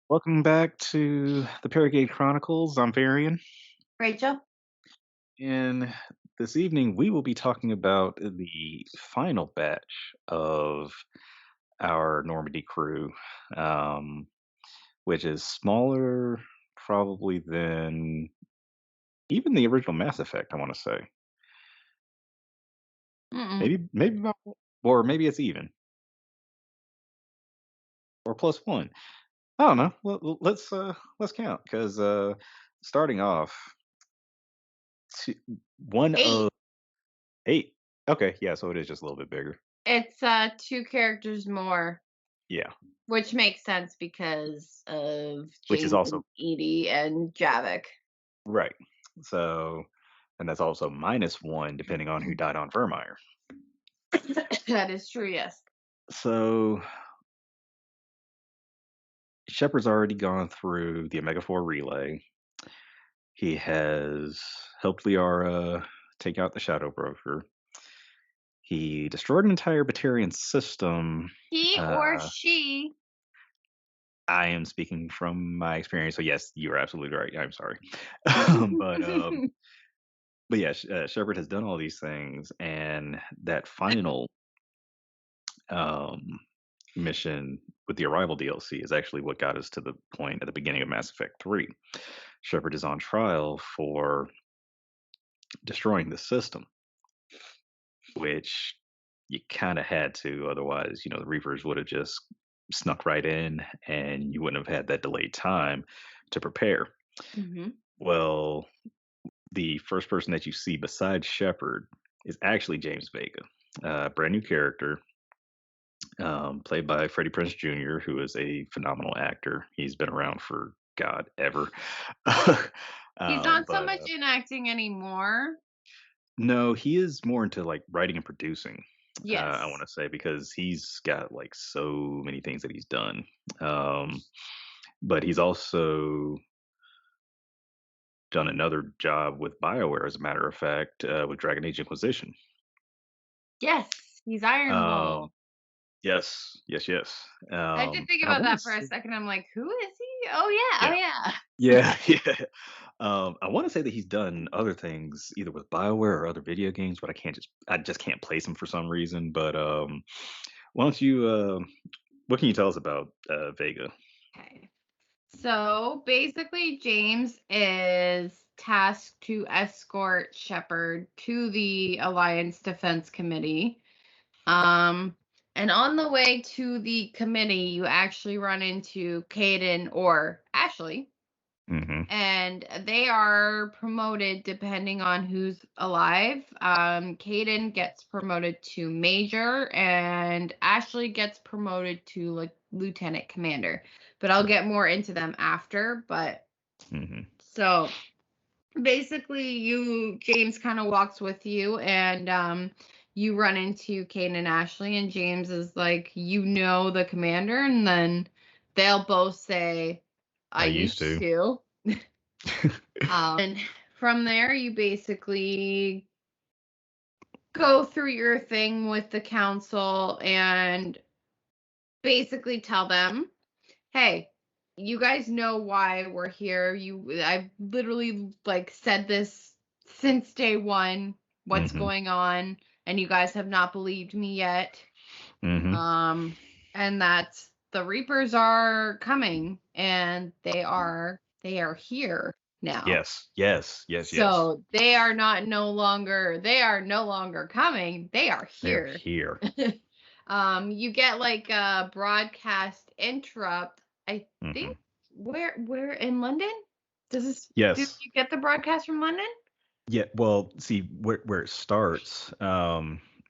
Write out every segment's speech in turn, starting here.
Welcome back to the Paragade Chronicles. I'm Varian, Rachel? and this evening we will be talking about the final batch of our Normandy crew, um, which is smaller probably than even the original Mass Effect. I want to say Mm-mm. maybe about, or maybe it's even or plus one. I don't know. Let's count because starting off, two, one 8. of eight. Okay, yeah, so it is just a little bit bigger. It's, 2 characters more, Yeah, which makes sense because of which is James also and Edie and Javik. right. So, and that's also minus one depending on who died on Vermeer. That is true, yes. So, Shepard's already gone through the Omega 4 relay. He has helped Liara take out the Shadow Broker. He destroyed an entire Batarian system. He or Uh, she. I am speaking from my experience, so yes, you're absolutely right. I'm sorry, but but yeah, Shepard has done all these things, and that final um, mission with the Arrival DLC is actually what got us to the point at the beginning of Mass Effect 3. Shepard is on trial for destroying the system, which you kind of had to, otherwise, the Reapers would have just snuck right in, and you wouldn't have had that delayed time to prepare. Mhm. Well, the first person that you see besides Shepard is actually James Vega, brand new character, played by Freddie Prinze Jr., who is a phenomenal actor. He's been around for God ever. He's not so But much in acting anymore. no, he is more into like writing and producing. I want Yes. to say because he's got like so many things that he's done. Um, but he's also done another job with BioWare, as a matter of fact, with Dragon Age Inquisition. Yes, he's Iron Um, Bull. yes, yes, yes. I did think And I about want to that for a say, second, I'm like, "Who is he? Oh, yeah, oh, yeah, yeah." yeah, yeah. I want to say that he's done other things either with BioWare or other video games, but I just can't place him for some reason. But why don't you, what can you tell us about Vega? Okay. So basically, James is tasked to escort Shepard to the Alliance Defense Committee. Um, and on the way to the committee, you actually run into Caden or Ashley, Hmm. and they are promoted depending on who's alive. Caden gets promoted to major, and Ashley gets promoted to like lieutenant commander. But I'll get more into them after. But Hmm. so basically, James kind of walks with you, and you run into Caden and Ashley, and James is like, the commander, and then they'll both say, "I I used used to. to." And from there, you basically go through your thing with the council and basically tell them, "Hey, you guys know why we're here. I've literally like said this since day one. What's Hmm. going on? And you guys have not believed me yet. Hmm. Um, and that the Reapers are coming, and they are here now." Yes, yes, yes, yes. So they are no longer coming. They are They're here. here. You get like a broadcast interrupt. I think Hmm. where in London? Do Yes. you get the broadcast from London? Yeah. Well, see where it starts.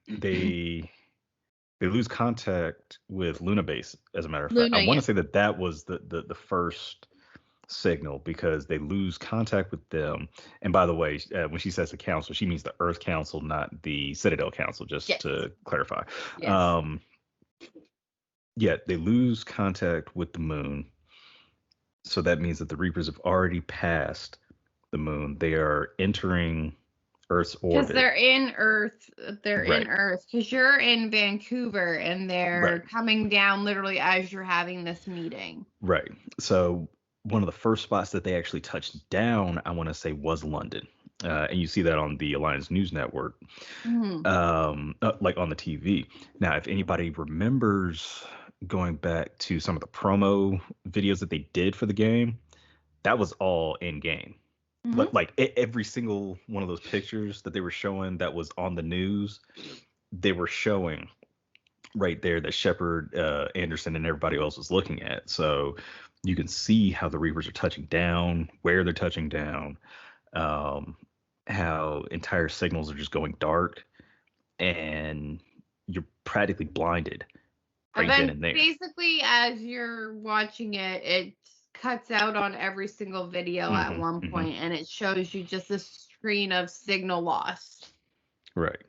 They they lose contact with Luna Base. As a matter of fact, I Luna, want yeah. to say that that was the first signal because they lose contact with them. And by the way, when she says the council, she means the Earth Council, not the Citadel Council. Just Yes. to clarify. Yes. Um, yeah, they lose contact with the moon. So that means that the Reapers have already passed the moon. They are entering. Earth's Because orbit. they're in Earth. They're in Right. Earth. Because you're in Vancouver and Right. they're coming down literally as you're having this meeting. Right. So one of the first spots that they actually touched down, I want to say, was London, and you see that on the Alliance News Network, Hmm. like on the TV. Now, if anybody remembers going back to some of the promo videos that they did for the game, that was all in game. Hmm. Every single one of those pictures that they were showing that was on the news, they were showing right there that Shepard, Anderson, and everybody else was looking at. So you can see how the Reapers are touching down, where they're touching down, um, how entire signals are just going dark, and you're practically blinded right then and there. Basically, as you're watching it, it cuts out on every single video at Hmm. one Hmm. point, and it shows you just a screen of signal loss Right.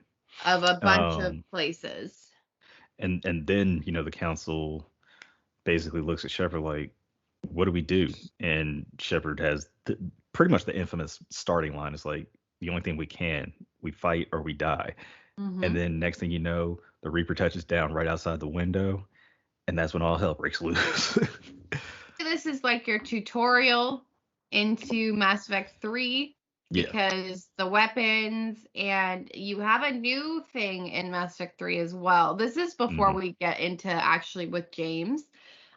of a bunch of Um, places. and then the council basically looks at Shepard like, "What do we do?" And Shepard has pretty much the infamous starting line. It's like, "The only thing we fight or we die." And Hmm. then next thing you know, the Reaper touches down right outside the window, and that's when all hell breaks loose. This is like your tutorial into Mass Effect 3 Yeah. because the weapons, and you have a new thing in Mass Effect 3 as well. This is before Hmm. we get into actually with James.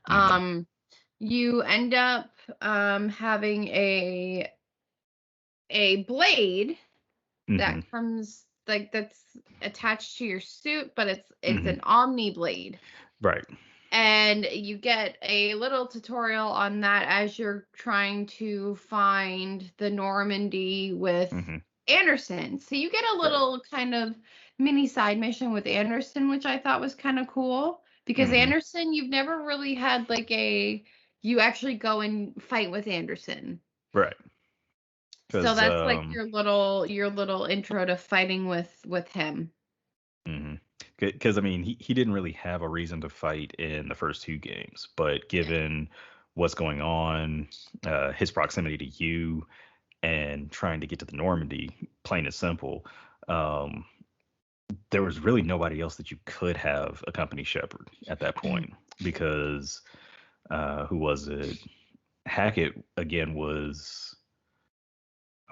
Hmm. Um, you end up having a blade Hmm. that comes like that's attached to your suit, but it's Hmm. an Omni blade. Right. And you get a little tutorial on that as you're trying to find the Normandy with Hmm. Anderson. So you get a Right. little kind of mini side mission with Anderson, which I thought was kind of cool because Hmm. Anderson, you've never really had like you actually go and fight with Anderson. Right. So Because that's like your little intro to fighting with him. because I mean he didn't really have a reason to fight in the first two games, but given what's going on, his proximity to you and trying to get to the Normandy, plain and simple, um, there was really nobody else that you could have accompany Shepard at that point because who was it? Hackett again was.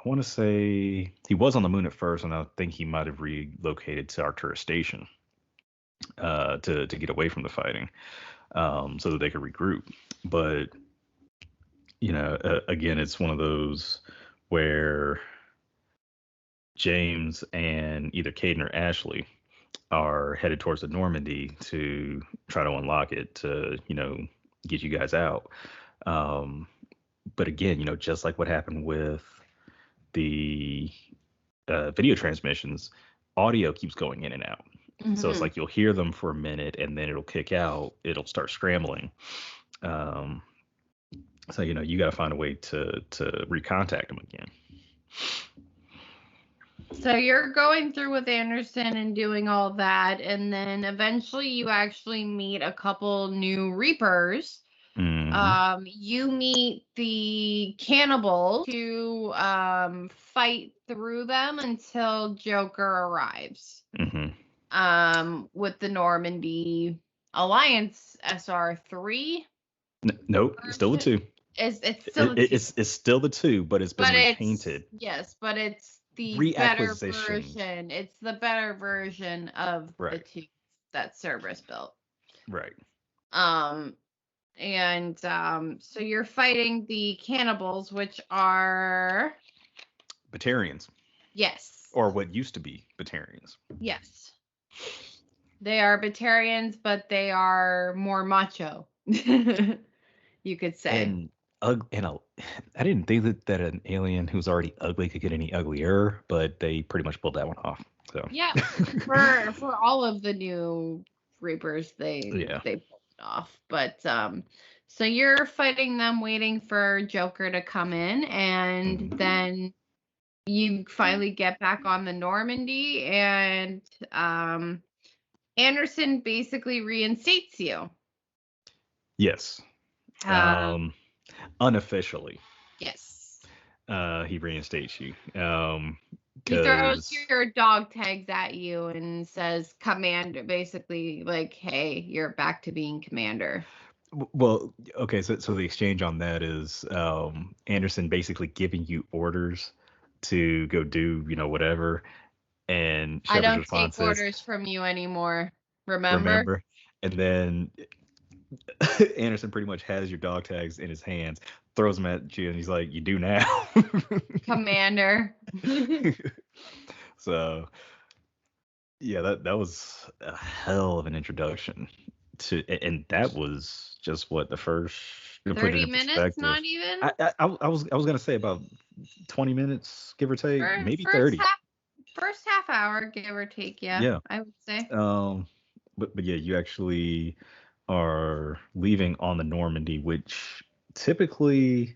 I want to say he was on the moon at first, and I think he might have relocated to Arcturus Station to get away from the fighting, so that they could regroup. But again, it's one of those where James and either Caden or Ashley are headed towards the Normandy to try to unlock it to get you guys out. Um, but again, just like what happened with the video transmissions, audio keeps going in and out. So it's Hmm. like you'll hear them for a minute and then it'll kick out, it'll start scrambling. Um, so you got to find a way to recontact them again. So you're going through with Anderson and doing all that, and then eventually you actually meet a couple new Reapers. Hmm. You meet the cannibals to fight through them until Joker arrives. Hmm. With the Normandy Alliance SR3 Nope, it's still the version. two. It's still a two. It's still the two, but it's been But it's repainted, yes, but it's the better reacquisitioned. version. It's the better version of the Right, two that Cerberus built. right. Um and so you're fighting the cannibals, which are Batarians, yes. or what used to be Batarians. Yes. They are Batarians, but they are more macho. You could say. And I didn't think that an alien who's already ugly could get any uglier, but they pretty much pulled that one off. So Yeah. For all of the new Reapers, they yeah. they pulled it off. But so you're fighting them, waiting for Joker to come in, and Mhm. then you finally get back on the Normandy, and Anderson basically reinstates you. Yes. Um, Um, Unofficially, yes. he reinstates you. He throws because your dog tags at you and says, "Commander," basically like, "Hey, you're back to being commander." well, okay, so the exchange on that is Anderson basically giving you orders to go do whatever, and I Shepard's don't take response is orders from you anymore. Remember? remember, and then Anderson pretty much has your dog tags in his hands, throws them at you, and he's like, "You do now." Commander. So yeah, that was a hell of an introduction and that was just what the first to put it 30 in minutes, not perspective. even? I was gonna say about 20 minutes, give or take, Or maybe 30. first half hour, give or take, yeah, Yeah. I would say. Um, but yeah, you actually are leaving on the Normandy, which typically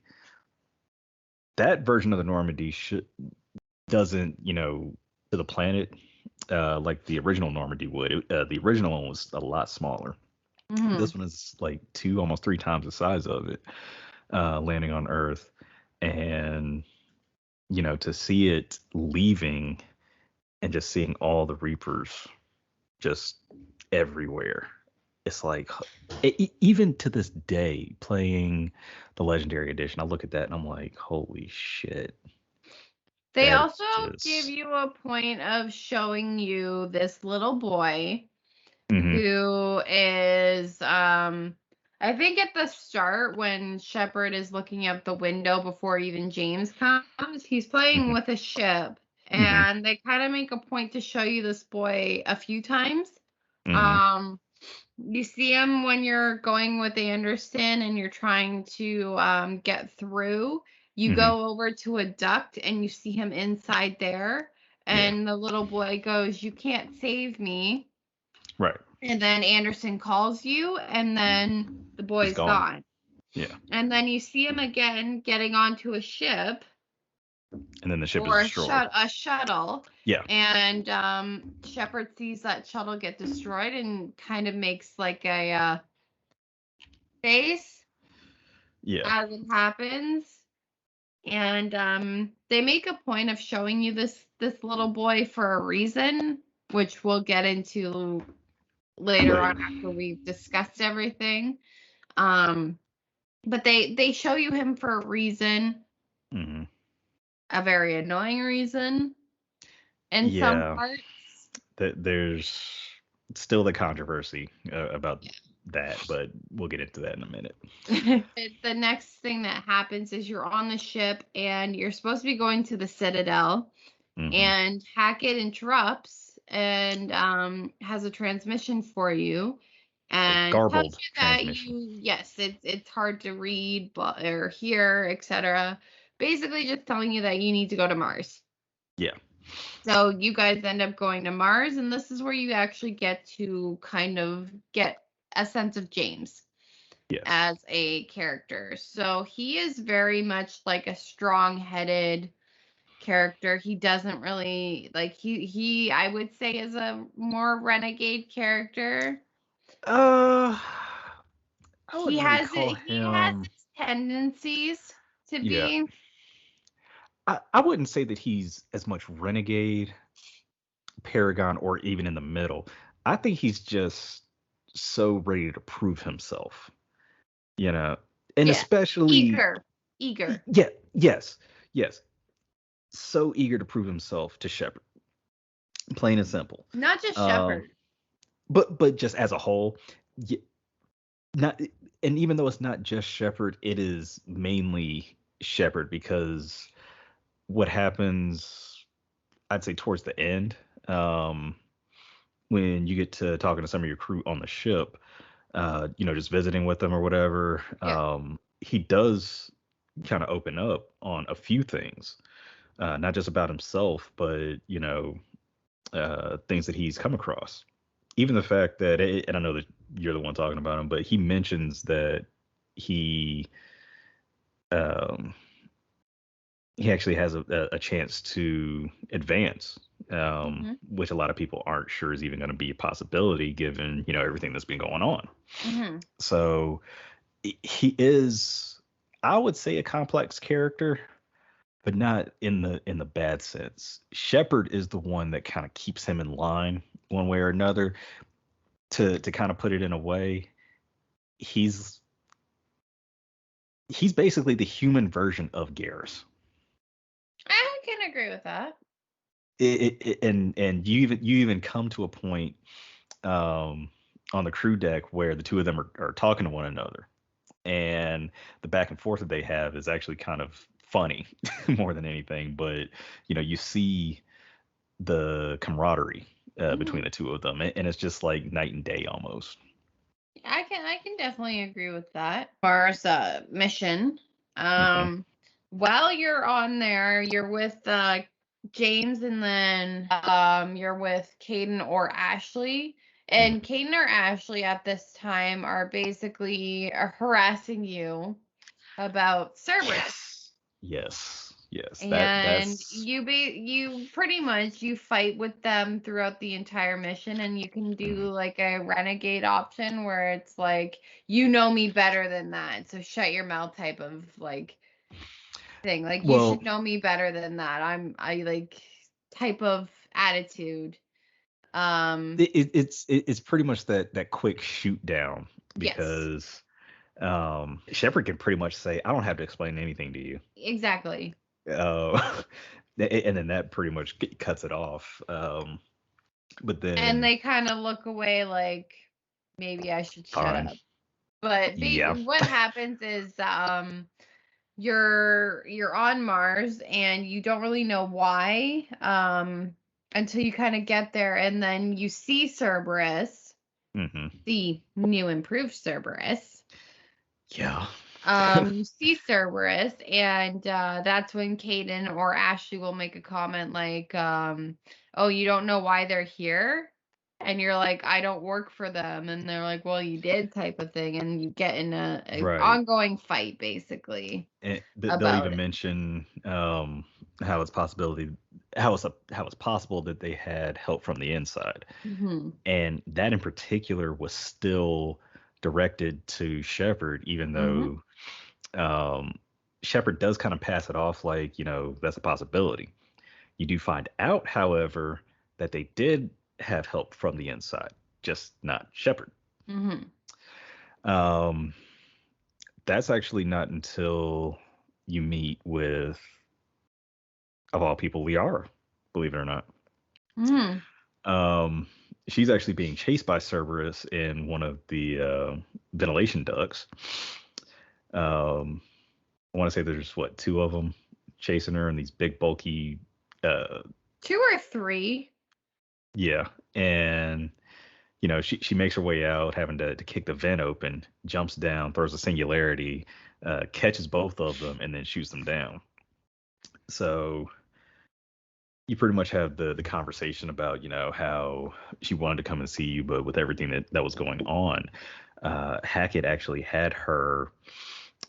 that version of the Normandy doesn't to the planet like the original Normandy would. The original one was a lot smaller. Hmm. This one is like two, almost three times the size of it, landing on Earth, and to see it leaving and just seeing all the Reapers just everywhere. It's like even to this day, playing the Legendary Edition, I look at that and I'm like, holy shit, They that also is give just. you a point of showing you this little boy Hmm. who is I think at the start when Shepard is looking out the window before even James comes, he's playing Hmm. with a ship, Hmm. and they kind of make a point to show you this boy a few times. Hmm. Um you see him when you're going with Anderson and you're trying to get through. You Hmm. go over to a duct and you see him inside there. Yeah. And the little boy goes, "You can't save me." Right. And then Anderson calls you, and then the He's boy's gone. gone. Yeah. And then you see him again getting onto a ship And then the ship is or destroyed. a shuttle. Yeah. And Shepard sees that shuttle get destroyed and kind of makes like a face Yeah. as it happens. And they make a point of showing you this little boy for a reason, which we'll get into later Later. on after we've discussed everything. Um, but they show you him for a reason, Hmm. a very annoying reason in some Yeah. parts. There's still the controversy about that, but we'll get into that in a minute. The next thing that happens is you're on the ship and you're supposed to be going to the Citadel, Hmm. and Hackett interrupts and has a transmission for you A and tells garbled you that transmission. it's hard to read or hear, etc. Basically just telling you that you need to go to Mars. Yeah. So you guys end up going to Mars, and this is where you actually get to kind of get a sense of James Yes. as a character. So he is very much like a strong-headed character. He doesn't really like he I would say is a more renegade character. Uh, I He wouldn't really has call he has him. its tendencies to Yeah. be. I wouldn't say that he's as much renegade, paragon, or even in the middle. I think he's just so ready to prove himself, you know, and Yeah. especially, Eager. yeah, yes, yes, so eager to prove himself to Shepard, plain and simple. Not just Um, Shepard. but just as a whole, y- not, and even though it's not just Shepard, it is mainly Shepard because what happens, I'd say towards the end, um, when you get to talking to some of your crew on the ship, just visiting with them or whatever, Yeah. he does kind of open up on a few things, not just about himself, but things that he's come across. Even the fact that, and I know that you're the one talking about him, but he mentions that he um, he actually has a chance to advance, Mhm. which a lot of people aren't sure is even going to be a possibility given everything that's been going on. Mhm. So he is, I would say, a complex character. but not in the bad sense. Shepard is the one that kind of keeps him in line one way or another. To kind of put it in a way, he's he's basically the human version of Garrus. I can agree with that. And you even come to a point on the crew deck where the two of them are talking to one another, and the back and forth that they have is actually kind of funny more than anything. But you see the camaraderie Hmm. between the two of them, and it's just like night and day almost. I can definitely agree with that. As far as mission, Hmm. while you're on there, you're with James, and then you're with Caden or Ashley. And Hmm. Caden or Ashley at this time are basically harassing you about Cerberus. Yes, yes. And That's you pretty much you fight with them throughout the entire mission, and you can mhm. do like a renegade option where it's like, you know me better than that, so shut your mouth type of like thing. Like, you Well, should know me better than that. I like type of attitude. it's pretty much that quick shoot down Yes, because Shepard can pretty much say, "I don't have to explain anything to you," exactly. uh, and then that pretty much cuts it off. But And then they kind of look away like, maybe I should shut fine, up. But yeah, what happens is you're on Mars, and you don't really know why until you kind of get there, and then you see Cerberus, hmm, the new improved Cerberus. yeah, You see Cerberus, and that's when Caden or Ashley will make a comment like, "Oh, you don't know why they're here?" And you're like, "I don't work for them." And they're like, "Well, you did," type of thing, and you get in a right. ongoing fight basically And they'll about even it. mention how how it's possible that they had help from the inside, Hmm. and that in particular was still directed to Shepard, even Hmm. though um, Shepard does kind of pass it off like that's a possibility. You do find out, however, that they did have help from the inside, just not Shepard. Hmm. Um, that's actually not until you meet with, of all people, Liara, believe it or not. Hmm. Um, she's actually being chased by Cerberus in one of the ventilation ducts. Um, I want to say there's what, two of them chasing her in these big bulky, uh, Two or three. yeah, and she makes her way out, having to kick the vent open, jumps down, throws a singularity, catches both of them, and then shoots them down. So you pretty much have the conversation about how she wanted to come and see you, but with everything that was going on, Hackett actually had her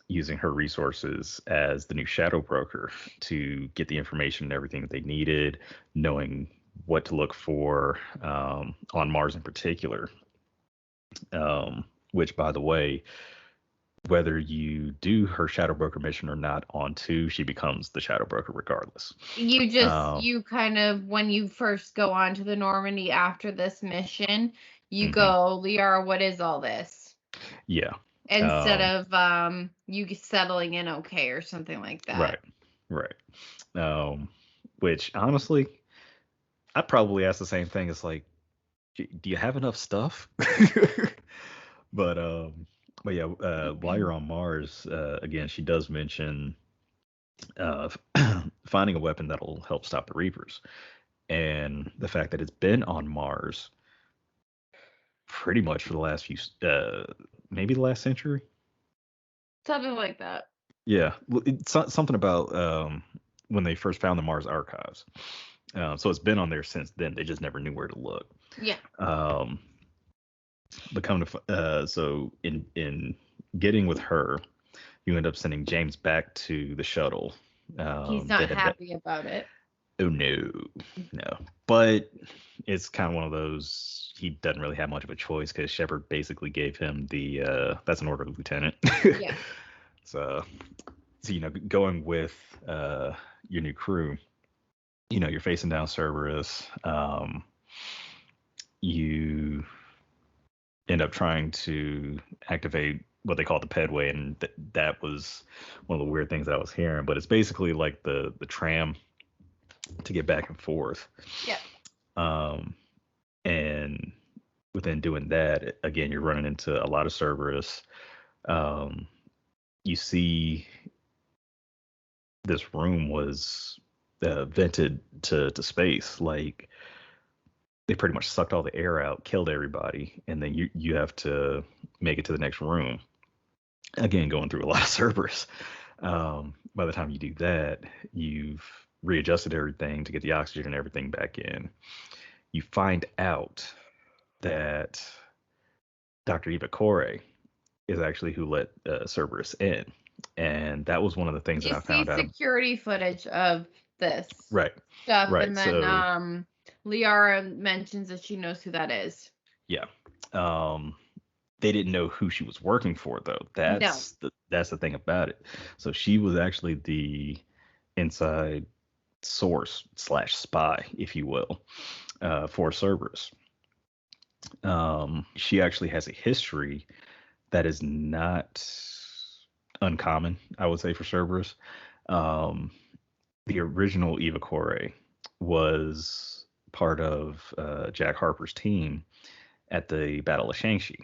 using her resources as the new shadow broker to get the information and everything that they needed, knowing what to look for on Mars in particular. Which, by the way, whether you do her shadow broker mission or not on two, she becomes the shadow broker regardless. Um, You kind of, when you first go on to the Normandy after this mission, you mhm, go, Liara, what is all this? yeah. Instead Um, of you settling in okay or something like right. that. Right. Um, which honestly, I'd probably ask the same thing. It's like, do you have enough stuff? but um, but yeah, while you're on Mars, again, she does mention uh, finding a weapon that'll help stop the Reapers, and the fact that it's been on Mars pretty much for the last maybe the last century. Something like that. Yeah, it's something about when they first found the Mars archives. So it's been on there since then. They just never knew where to look. Yeah. Um, but so in getting with her, you end up sending James back to the shuttle. He's not That had happy about it. Oh no, no. But it's kind of one of those. He doesn't really have much of a choice because Shepard basically gave him the that's an order, Lieutenant. Yeah. so so going with your new crew, you're facing down Cerberus. You end up trying to activate what they call the pedway, and that was one of the weird things that I was hearing. But it's basically like the tram to get back and forth. Yep. And within doing that, again, you're running into a lot of Cerberus. You see this room was vented to space. Like they pretty much sucked all the air out, killed everybody, and then you have to make it to the next room. Again, going through a lot of Cerberus. By the time you do that, you've readjusted everything to get the oxygen and everything back in. You find out that Dr. Eva Corey is actually who let Cerberus in. And that was one of the things that You I see found out. security footage of this Right, stuff, right. and then So, Liara mentions that she knows who that is. yeah. They didn't know who she was working for, though. No. That's the thing about it. So she was actually the inside source slash spy, if you will, for Cerberus. She actually has a history that is not uncommon, I would say, for Cerberus. Um, the original Eva Corey was part of Jack Harper's team at the Battle of Shang-Chi.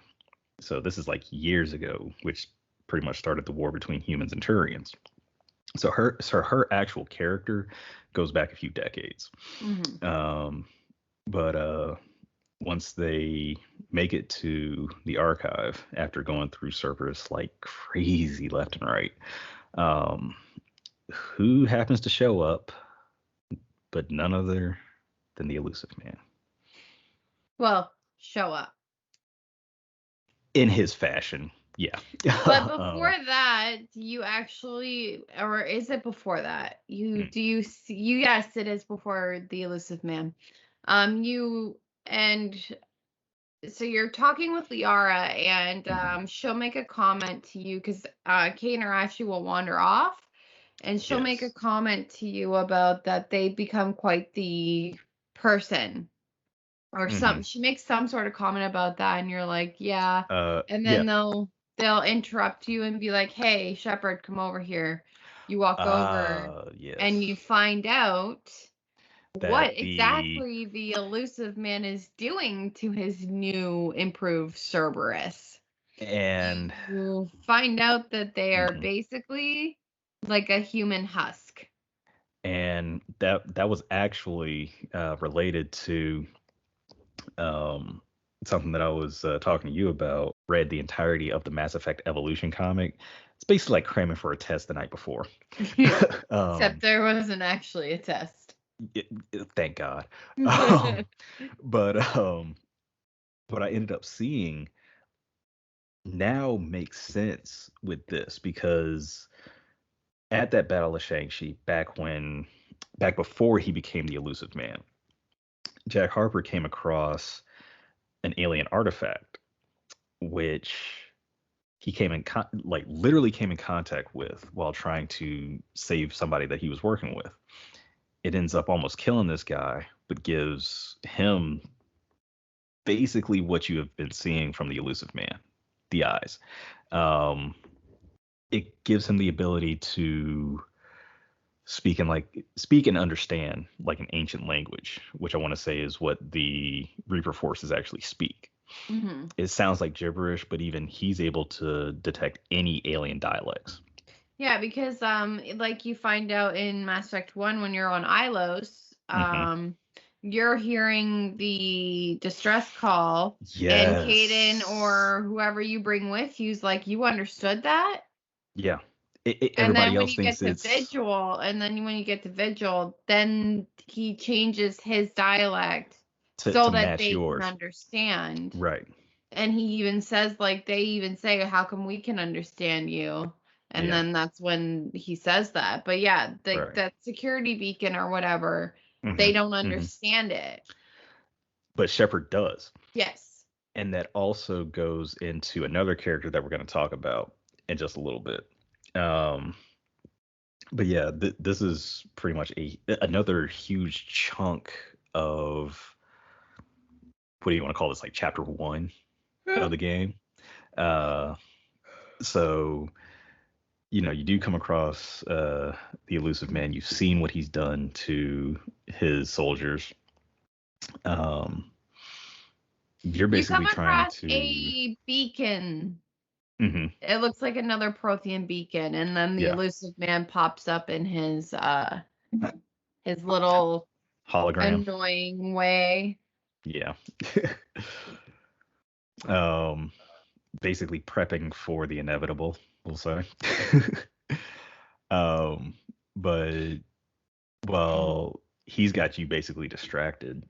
So this is like years ago, which pretty much started the war between humans and Turians. So her actual character goes back a few decades. But once they make it to the archive after going through Cerberus like crazy left and right, um, who happens to show up but none other than the Elusive Man. Well, show up. In his fashion, yeah. But before that, you actually, or is it before that? Do you see, yes, it is before the Elusive Man. And so you're talking with Liara, and she'll make a comment to you because Kane or Ashley will wander off, and she'll make a Yes. comment to you about that they become quite the person or something. She makes some sort of comment about that, and you're like, yeah. And then Yeah. they'll interrupt you and be like, hey, Shepard, come over here. You walk over and Yes. you find out what That the exactly the Elusive Man is doing to his new improved Cerberus. and You find out that they are mhm. basically like a human husk. And that was actually related to something that I was talking to you about. Read the entirety of the Mass Effect Evolution comic. It's basically like cramming for a test the night before. Except there wasn't actually a test. Thank God. But what I ended up seeing now makes sense with this because at that Battle of Shang-Chi, back before he became the Elusive Man, Jack Harper came across an alien artifact, which he literally came in contact with while trying to save somebody that he was working with. It ends up almost killing this guy, but gives him basically what you have been seeing from the Elusive Man, the eyes. Um, it gives him the ability to speak and understand like an ancient language, which I want to say is what the Reaper forces actually speak. It sounds like gibberish, but even he's able to detect any alien dialects. Yeah, because like you find out in Mass Effect 1 when you're on Ilos, you're hearing the distress call, and Caden Yes. or whoever you bring with you's like, you understood that? Yeah. And Everybody then when else you thinks get to it's Vigil, then he changes his dialect so to that match they can yours. understand. Right. And he even says, like, they even say, how come we can understand you? And Yeah. then that's when he says that. But yeah, Right. that security beacon or whatever, hmm they don't hmm understand it. But Shepard does. Yes. And that also goes into another character that we're going to talk about in just a little bit. Um, But yeah, this is pretty much another huge chunk of, what do you want to call this, like chapter one Yeah. of the game. Uh, so you do come across the elusive man. You've seen what he's done to his soldiers. Um, you're You come basically trying across to. a beacon. Mhm, It looks like another Prothean beacon, and then the yeah, elusive man pops up in his little hologram. annoying way. Yeah. um, basically prepping for the inevitable, we'll say. um, but well, he's got you basically distracted.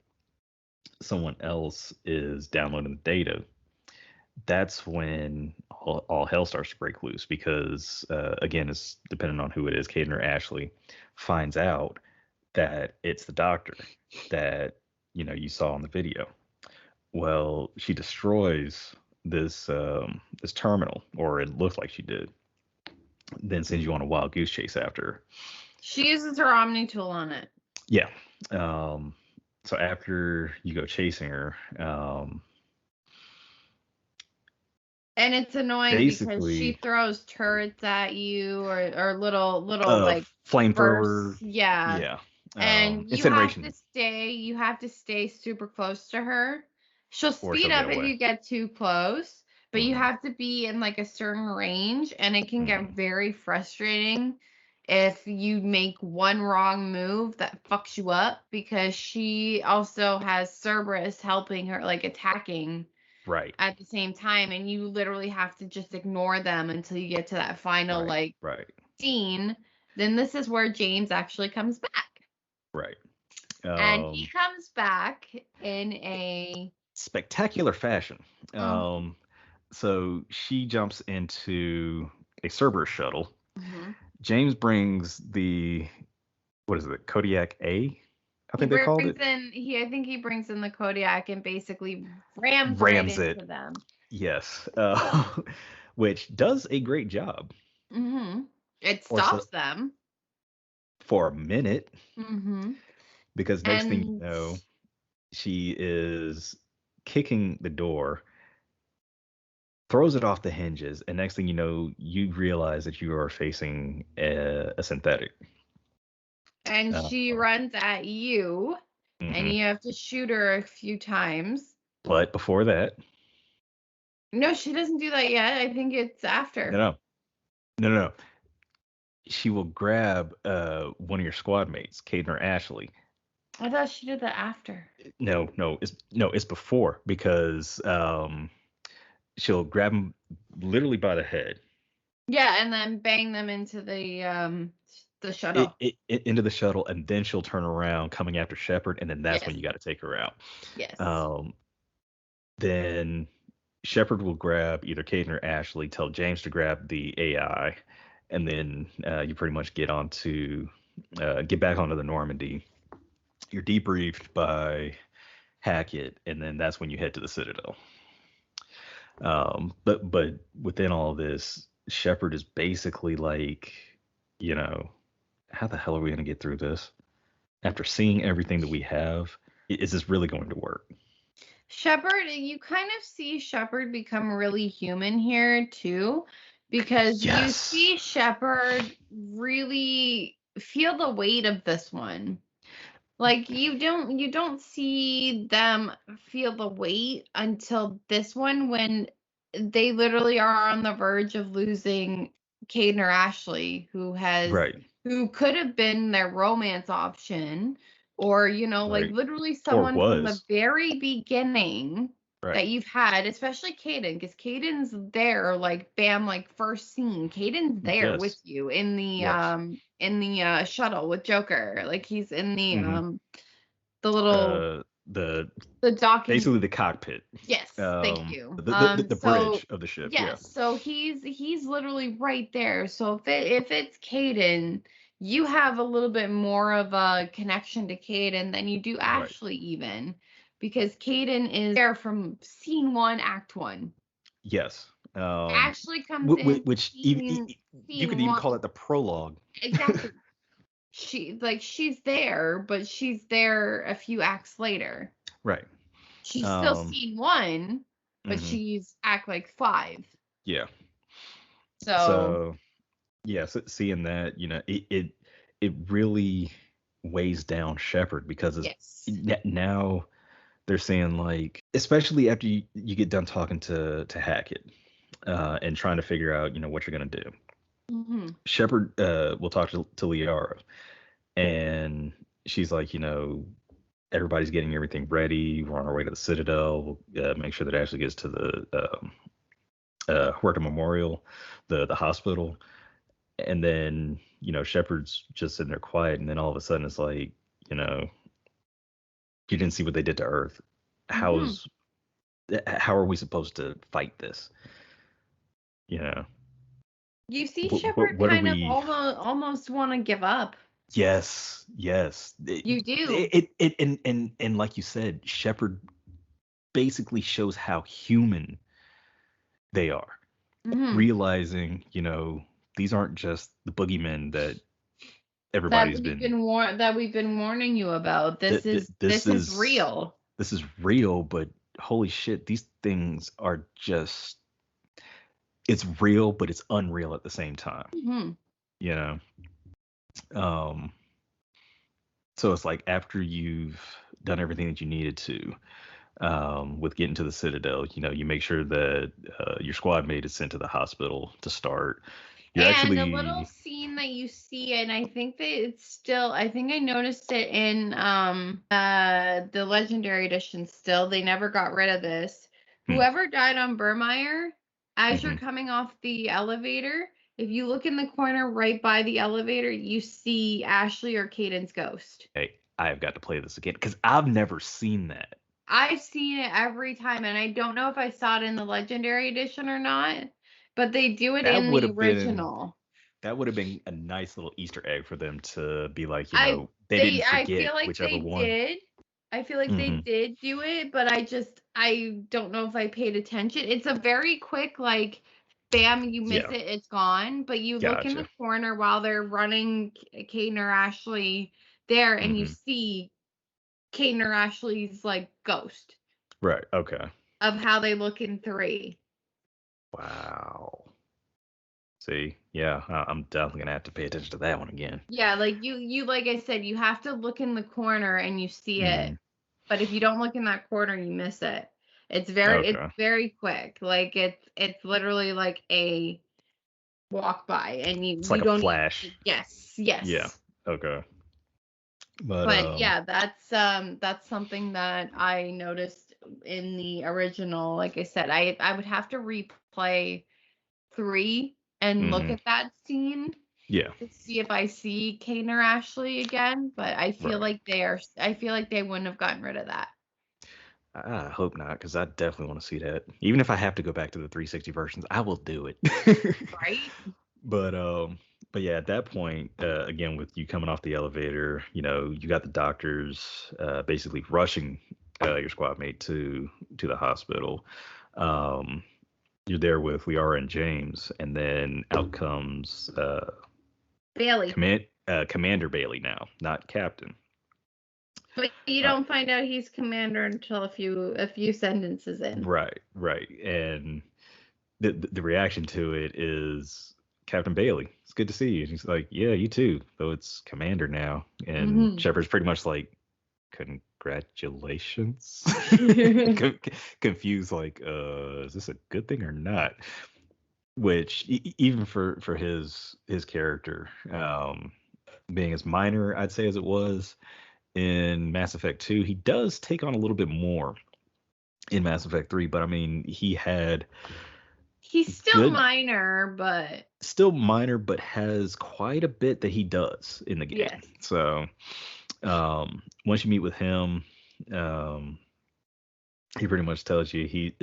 Someone else is downloading the data. That's when all hell starts to break loose because, again, it's depending on who it is. Caden or Ashley finds out that it's the doctor that you saw in the video. Well, she destroys this terminal, or it looks like she did. Then sends you on a wild goose chase after her. She uses her Omni tool on it. Yeah. Um, so after you go chasing her, And it's annoying because she basically, throws turrets at you or little uh, like flamethrower, bursts. Yeah. yeah, And incineration, you have to stay super close to her. She'll or speed she'll get up if away. you get too close, but you Hmm. have to be in like a certain range, and it can get Hmm. very frustrating if you make one wrong move that fucks you up, because she also has Cerberus helping her, like attacking Right, at the same time, and you literally have to just ignore them until you get to that final right, like right, scene. Then this is where James actually comes back. right. And he Um, comes back in a spectacular fashion. Um, so she jumps into a Cerberus shuttle. mhm. James brings the, what is it, Kodiak A, I He think they called brings it. in he I think he brings in the Kodiak and basically rams right Rams it, into them. yes, which does a great job, It or so, stops them. for a minute, hmm because next thing you And know, she is kicking the door, throws it off the hinges, and next thing you know, you realize that you are facing a synthetic. Uh, she runs at you, and mhm. you have to shoot her a few times. But before that, No, she doesn't do that yet. I think it's no, after. no, no, no, no. She will grab one of your squad mates, Caden or Ashley. I thought she did that after. No, it's before, because she'll grab him literally by the head, Yeah, and then bang them into the shuttle. into the shuttle, and then she'll turn around, coming after Shepard, and then that's when Yes. you got to take her out. Yes. Um, then Shepard will grab either Caden or Ashley, tell James to grab the AI, and then you pretty much get back onto the Normandy. You're debriefed by Hackett, and then that's when you head to the Citadel. But within all this, Shepard is basically like, you know, how the hell are we going to get through this? After seeing everything that we have, is this really going to work? Shepard, you kind of see Shepard become really human here too, because you Yes. see Shepard really feel the weight of this one. Like you don't see them feel the weight until this one, when they literally are on the verge of losing Caden or Ashley, Right. who could have been their romance option, or like Right. literally Or someone from the was. very beginning that Right. you've had, especially Caden, because Caden's there, like bam, like first scene, Caden's there with Yes. you Yes. in the shuttle with Joker. Like he's in Hmm. the little The the docking. basically the cockpit, Yes, thank you. the So bridge of the ship. Yeah. yes, so he's literally right there. So if it's Caden, you have a little bit more of a connection to Caden than you do Right. Ashley, even, because Caden is there from scene one, act one. Yes. Ashley comes in which you could scene even one. call that the prologue. Exactly. She's there, but she's there a few acts later. Right. She's still Um, scene one, but mhm, she's act like 5. yeah. So So yeah, so seeing that, it really weighs down Shepard because yes. now they're saying like, especially after you get done talking to Hackett, and trying to figure out what you're gonna do. Hmm. Shepard will talk to Liara, and she's like, everybody's getting everything ready. We're on our way to the Citadel. We'll make sure that Ashley gets to the Huerta Memorial, the hospital, and then Shepard's just sitting there quiet, and then all of a sudden it's like, you know, you didn't see what they did to Earth. Hmm. How's how are we supposed to fight this? You know, You see what Shepard what are kind of we? almost want to give up. Yes, yes. You do. And like you said, Shepard basically shows how human they are, Hmm. realizing, these aren't just the boogeymen that everybody's been. That we've been warning you about. Th- th- this This is is real. this is real, but holy shit, these things are just. It's real, but it's unreal at the same time. Hmm. You know. Um. So it's like after you've done everything that you needed to, with getting to the Citadel, you make sure that your squad mate is sent to the hospital to start. You're And a little actually. scene that you see, and I think that it's still, I think I noticed it in the Legendary Edition still. They never got rid of this. Hmm, Whoever died on Burmeier, as you're hmm. coming off the elevator, if you look in the corner right by the elevator, you see Ashley or Caden's ghost. Hey, I've got to play this again because I've never seen that. I've seen it every time, and I don't know if I saw it in the Legendary Edition or not, but they do it That in would the have been original. that would have been a nice little Easter egg for them to be like, they didn't I forget feel like whichever they one. did. I feel like they Hmm. did do it, but I don't know if I paid attention. It's a very quick, like, bam, you miss Yeah, it, it's gone. But you look in gotcha. the corner while they're running Caden or Ashley there, and you Hmm. see Caden or Ashley's like ghost Right. Okay. of how they look in 3. Wow. See, yeah, I'm definitely gonna have to pay attention to that one again. Yeah, like you like I said, you have to look in the corner and you see it. Hmm. But if you don't look in that corner, you miss it. It's Okay. very quick. Like it's literally like a walk by, and It's you like a don't flash. yes, Yeah. yes. Okay. But But yeah, that's something that I noticed in the original. Like I said, I would have to replay 3 and look hmm at that scene yeah. to see if I see Kane or Ashley again, but Right. I feel like they wouldn't have gotten rid of that. I hope not, because I definitely want to see that. Even if I have to go back to the 360 versions, I will do it. Right? But but yeah, at that point, again, with you coming off the elevator, you got the doctors basically rushing your squad mate to the hospital. Um, you're there with Liara and James, and then out comes Bailey. Commander Bailey now, not Captain. But you Uh, don't find out he's commander until a few sentences in. right, right, and the reaction to it is Captain Bailey. It's good to see you. And he's like, yeah, you too. Though it's Commander now, and Hmm. Shepard's pretty much like, congratulations. Confused, like, is this a good thing or not? Which even for his character, being as minor, I'd say, as it was in Mass Effect 2, he does take on a little bit more in Mass Effect 3. But I mean, he had He's still good, minor, but still minor, but has quite a bit that he does in the game. yes. So once you meet with him, um, he pretty much tells you he's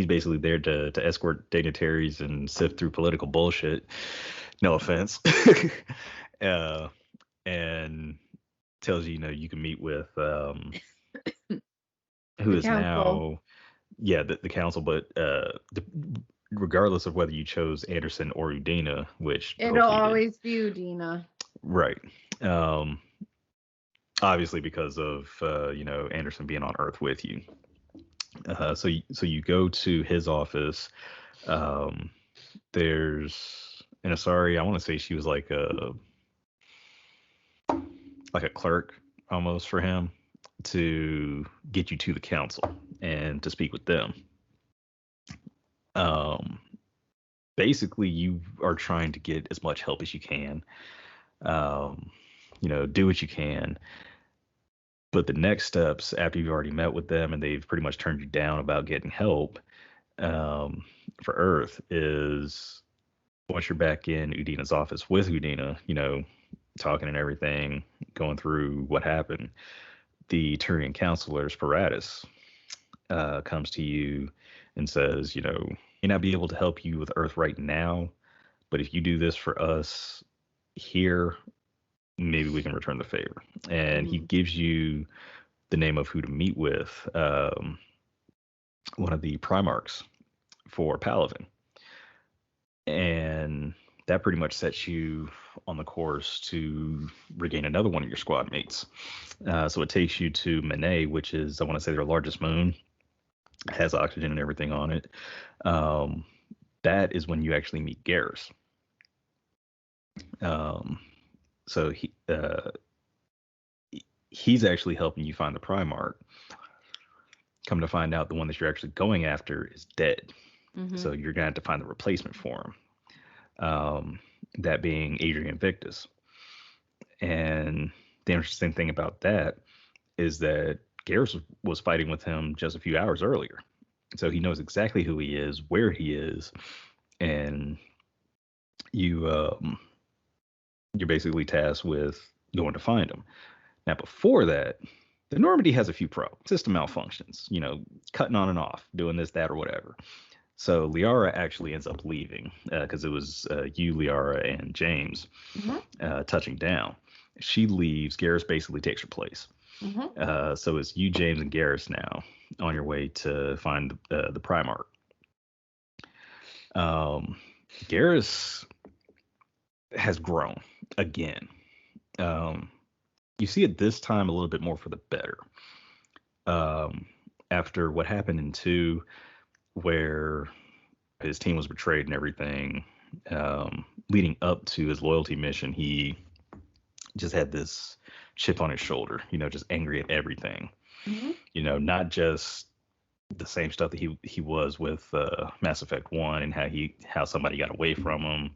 basically there to escort dignitaries and sift through political bullshit. No offense. uh, and tells you, you can meet with who The is council. now yeah, the council, but regardless of whether you chose Anderson or Udina, which It'll hopefully you did, always be Udina. right? Um, Obviously because of Anderson being on Earth with you. So you go to his office. Um, there's and Asari. I want to say she was like a clerk almost for him to get you to the council and to speak with them. Um, Basically, you are trying to get as much help as you can. Um, do what you can. But the next steps after you've already met with them and they've pretty much turned you down about getting help for Earth is once you're back in Udina's office with Udina, talking and everything, going through what happened, the Turian counselor, Sparatus, comes to you and says, may not be able to help you with Earth right now, but if you do this for us here, maybe we can return the favor. And he Mhm. gives you the name of who to meet with, one of the Primarchs for Palavin. And that pretty much sets you on the course to regain another one of your squad mates. So it takes you to Manet, which is, I want to say, their largest moon, has oxygen and everything on it. Um, that is when you actually meet Garrus. Um, so he's actually helping you find the Primarch. Come to find out, the one that you're actually going after is dead. Mhm. So you're going to have to find the replacement for him. That being Adrian Victus. And the interesting thing about that is that Garrus was fighting with him just a few hours earlier. So he knows exactly who he is, where he is, and you you're basically tasked with going to find him. Now, before that, the Normandy has a few system malfunctions, cutting on and off, doing this, that, or whatever. So Liara actually ends up leaving because it was you, Liara, and James Mhm. touching down. She leaves. Garrus basically takes her place. Mhm. So it's you, James, and Garrus now on your way to find the Primarch. Um, Garrus has grown again. Um, you see it this time a little bit more for the better. Um, After what happened in two, where his team was betrayed and everything, leading up to his loyalty mission, he just had this chip on his shoulder, just angry at everything. Mhm. Not just the same stuff that he was with Mass Effect 1 and how somebody got away from him.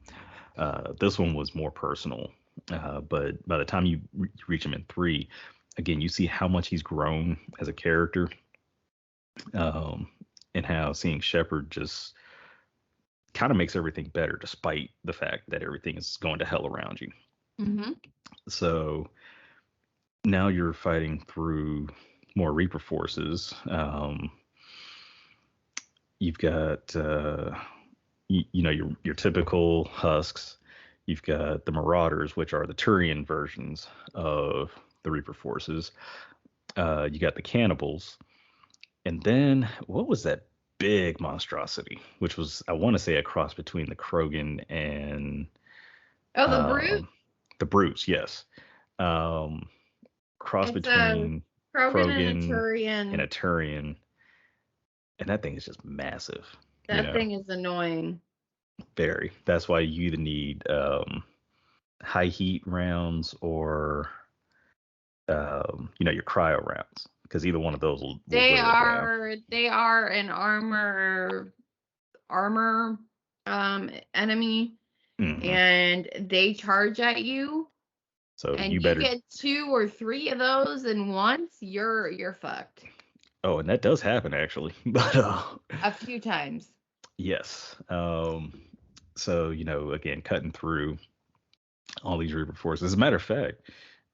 This one was more personal. But by the time you reach him in 3, again, you see how much he's grown as a character, um, and how seeing Shepard just kind of makes everything better despite the fact that everything is going to hell around you. Mhm. So now you're fighting through more Reaper forces. You've got your typical husks. You've got the Marauders, which are the Turian versions of the Reaper forces. You got the Cannibals, and then what was that big monstrosity? Which was, I want to say, a cross between the Krogan and Oh, the brute. um, the Brutes. Yes, um, cross It's a between Krogan and a Krogan and Turian. a Turian, and that thing is just massive. You That know, thing is annoying. very. That's why you either need high heat rounds or your cryo rounds, because either one of those will They wear it down. are they are an armor enemy, Hmm. and they charge at you, So and you you better. get 2 or 3 of those in once, you're fucked. Oh, and that does happen actually, but A few times. yes. So again, cutting through all these Reaper forces. As a matter of fact,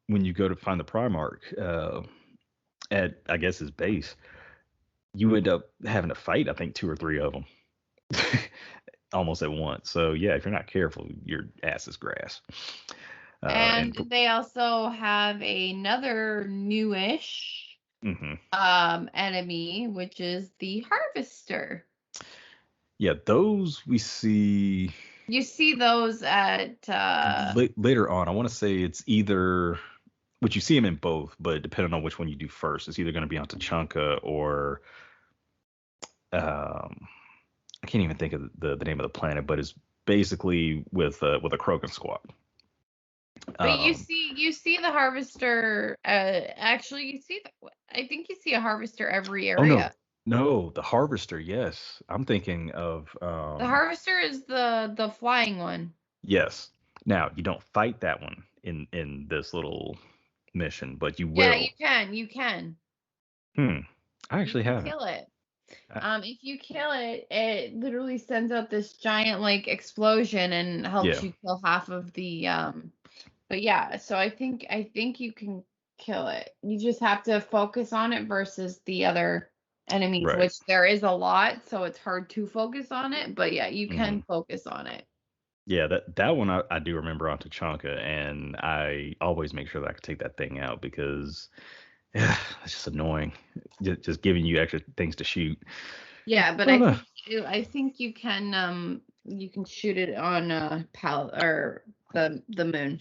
when you go to find the Primarch at, I guess, his base, you end up having to fight, I think, 2 or 3 of them almost at once. So yeah, if you're not careful, your ass is grass. And And they also have another newish. Hmm. enemy, which is the Harvester. Yeah, those we see You see those at later on. I want to say it's either, which you see them in both, but depending on which one you do first, it's either going to be on Tachanka or um, I can't even think of the name of the planet, but it's basically with a Krogan squad. but Um, you see the Harvester actually you see I think you see a Harvester every oh no, area. no, the Harvester. Yes, I'm thinking of The Harvester is the flying one. yes. Now you don't fight that one in this little mission, but you Yeah, will. you can. Hmm. I You actually can haven't. kill it. I, If you kill it, it literally sends out this giant like explosion and helps yeah. you kill half of the but yeah, so I think you can kill it. You just have to focus on it versus the other enemies, Right. which there is a lot, so it's hard to focus on it, but yeah, you Hmm. can focus on it. Yeah, that one I do remember on Tachanka, and I always make sure that I can take that thing out because yeah, it's just annoying. Just giving you extra things to shoot. Yeah, but I don't know. I think you can shoot it on pal or the moon.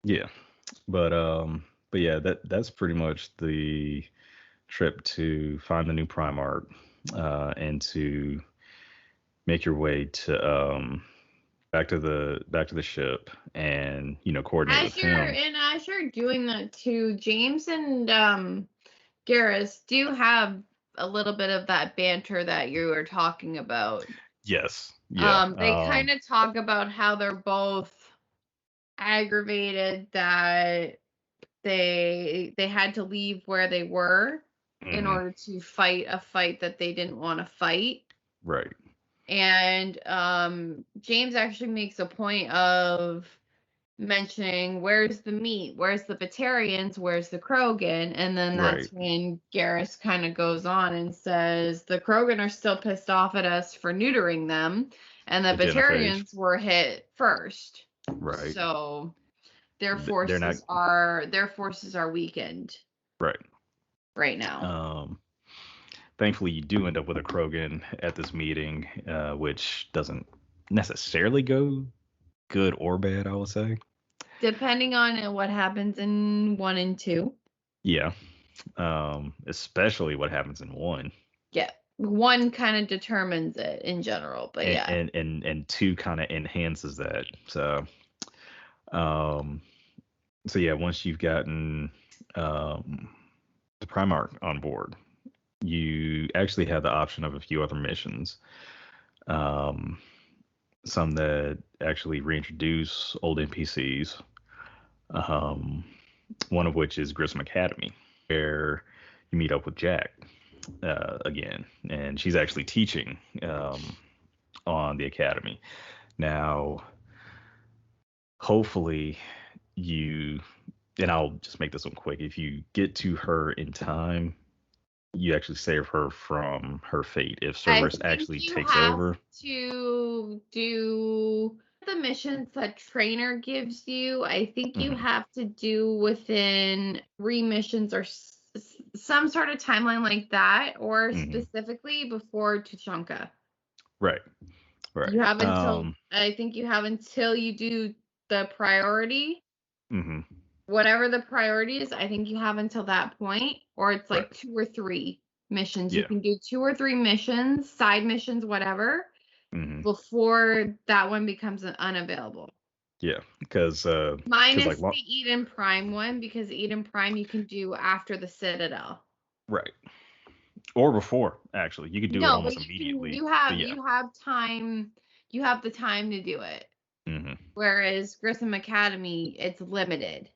Yeah, but yeah, that's pretty much the trip to find the new Primarch, and to make your way to back to the ship, and coordinate with him. As you're doing that too, James and Garrus do have a little bit of that banter that you were talking about. Yes, yeah, They kind of talk about how they're both aggravated that they had to leave where they were in hmm, order to fight a fight that they didn't want to fight. right, And James actually makes a point of mentioning where's the meat, where's the Batarians, where's the Krogan, and then right. that's when Garrus kind of goes on and says the Krogan are still pissed off at us for neutering them, and the The genophage, Batarians were hit first, right. so They're not their forces are weakened right. right now. Um, Thankfully, you do end up with a Krogan at this meeting, which doesn't necessarily go good or bad, I would say. Depending on what happens in 1 and 2. Yeah, especially what happens in one, Yeah. 1 kind of determines it in general, but and yeah. and two kind of enhances that. Um, so yeah, once you've gotten um, the Primarch on board, you actually have the option of a few other missions. Um, some that actually reintroduce old NPCs. Um, one of which is Grissom Academy, where you meet up with Jack again, and she's actually teaching on the academy. Now, hopefully, you and I'll just make this one quick. If you get to her in time, you actually save her from her fate. If I Cerberus think actually you takes have over, to do the missions that trainer gives you. I think you mhm, have to do within 3 missions or some sort of timeline like that, or mhm, specifically before Tuchanka. right, right, You have until I think you have until you do the priority, mhm, whatever the priority is. I think you have until that point, or it's right, like 2 or 3 missions. You yeah, can do 2 or 3 missions, side missions, whatever, mhm, before that one becomes unavailable. yeah, because like Minus the Eden Prime one, because Eden Prime you can do after the Citadel. right. Or before, actually. You could do it No, but almost immediately. But yeah. you have time, you have the time to do it. Hmm. Whereas Grissom Academy, it's limited.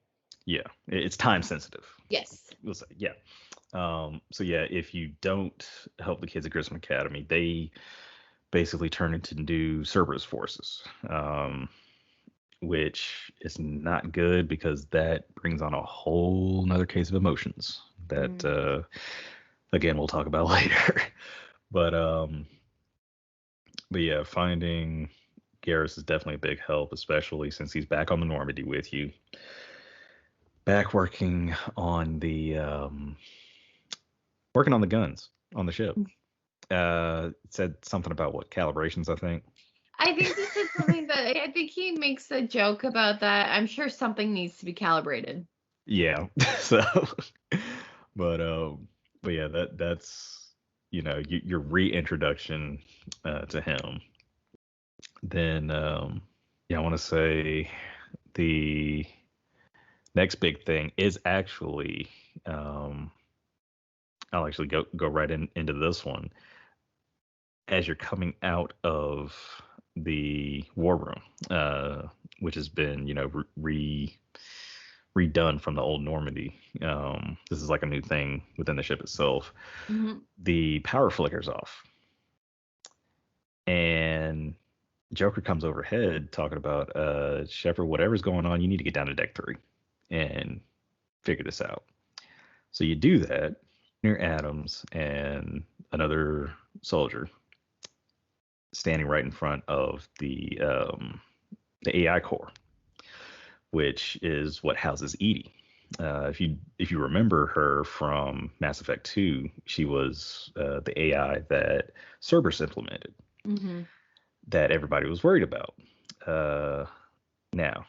Yeah. It's time sensitive. Yes. We'll say. Yeah. So yeah, if you don't help the kids at Grissom Academy, they basically turn into new Cerberus forces. Which is not good because that brings on a whole nother case of emotions that Mm. again we'll talk about later. But but yeah, finding Garrus is definitely a big help, especially since he's back on the Normandy with you, back working on working on the guns on the ship. It said something about what calibrations, I think. I think he said something that I think he makes a joke about that. I'm sure something needs to be calibrated. Yeah. So, but but yeah, that's your reintroduction to him. Then yeah, I want to say the next big thing is actually um, I'll actually go right into this one as you're coming out of the war room, which has been redone from the old Normandy. This is like a new thing within the ship itself. Hmm. The power flickers off, and Joker comes overhead talking about Shepard, whatever's going on, you need to get down to deck 3 and figure this out. So you do that near Adams and another soldier standing right in front of the AI core, which is what houses Edie. If you remember her from Mass Effect 2, she was the AI that Cerberus implemented Hmm. that everybody was worried about. Now,